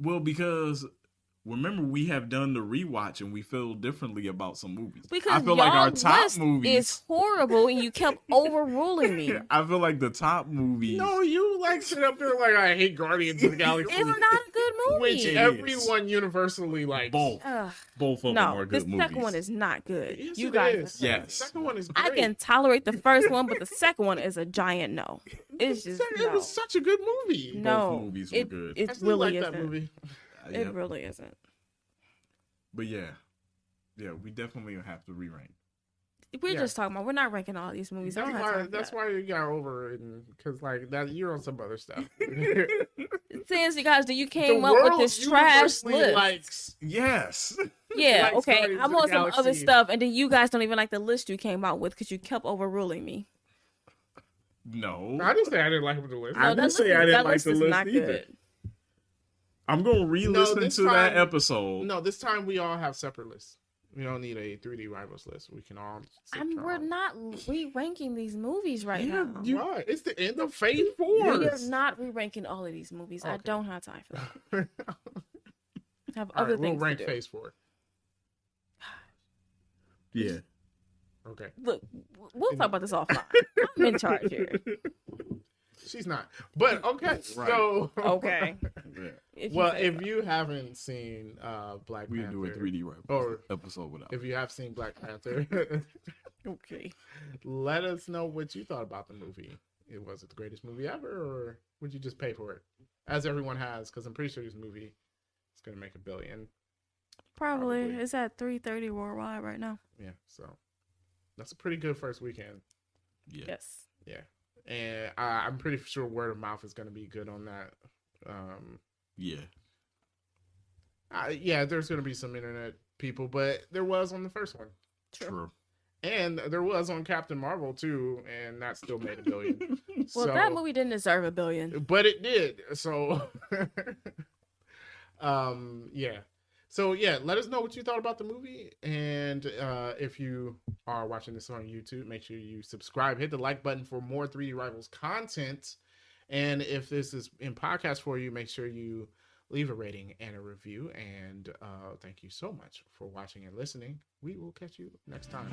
Well, because remember, we have done the rewatch and we feel differently about some movies. Because I feel like our top movies is horrible, and you kept overruling me. I feel like the top movies. No, you sit up there like I hate Guardians of the Galaxy. It's not a good movie. Which everyone universally likes. Both of them are good movies. The second one is not good. Yes, you guys is. Yes. The second one is great. I can tolerate the first one, but the second one is a giant no. It's just It was such a good movie. No, both movies were good. It I still really like isn't. that movie. It really isn't. But yeah, we definitely have to re-rank. We're just talking about. We're not ranking all these movies. That's why you got over it, because that you're on some other stuff. Since you guys, you came up with this trash list. Likes, yes. Yeah, okay. I'm on some other stuff, and then you guys don't even like the list you came out with because you kept overruling me. No. I didn't say I didn't like the list. I didn't say I didn't like the list either. Good. I'm going to re-listen to that episode. No, this time we all have separate lists. We don't need a 3D Rivals list. We can all. We're not re-ranking these movies right now. Right. It's the end of Phase 4. We are not re-ranking all of these movies. Okay. I don't have time for that. I have other things we'll rank to do. Phase 4. Yeah. Okay. Look, we'll talk about this offline. I'm in charge here. She's not. But okay. Right. So okay. If you haven't seen Black Panther, we can do a 3D or episode without. If you have seen Black Panther, okay, let us know what you thought about the movie. Was it the greatest movie ever, or would you just pay for it, as everyone has? Because I'm pretty sure this movie is going to make $1 billion. Probably. It's at 330 worldwide right now. Yeah, so that's a pretty good first weekend. Yeah. Yes. Yeah. And I'm pretty sure word of mouth is going to be good on that. Yeah. Yeah, there's going to be some internet people, but there was on the first one. True. And there was on Captain Marvel, too, and that still made $1 billion. Well, that movie didn't deserve $1 billion. But it did. So, yeah. So, yeah, let us know what you thought about the movie. And if you are watching this on YouTube, make sure you subscribe. Hit the like button for more 3D Rivals content. And if this is in podcast for you, make sure you leave a rating and a review. And thank you so much for watching and listening. We will catch you next time.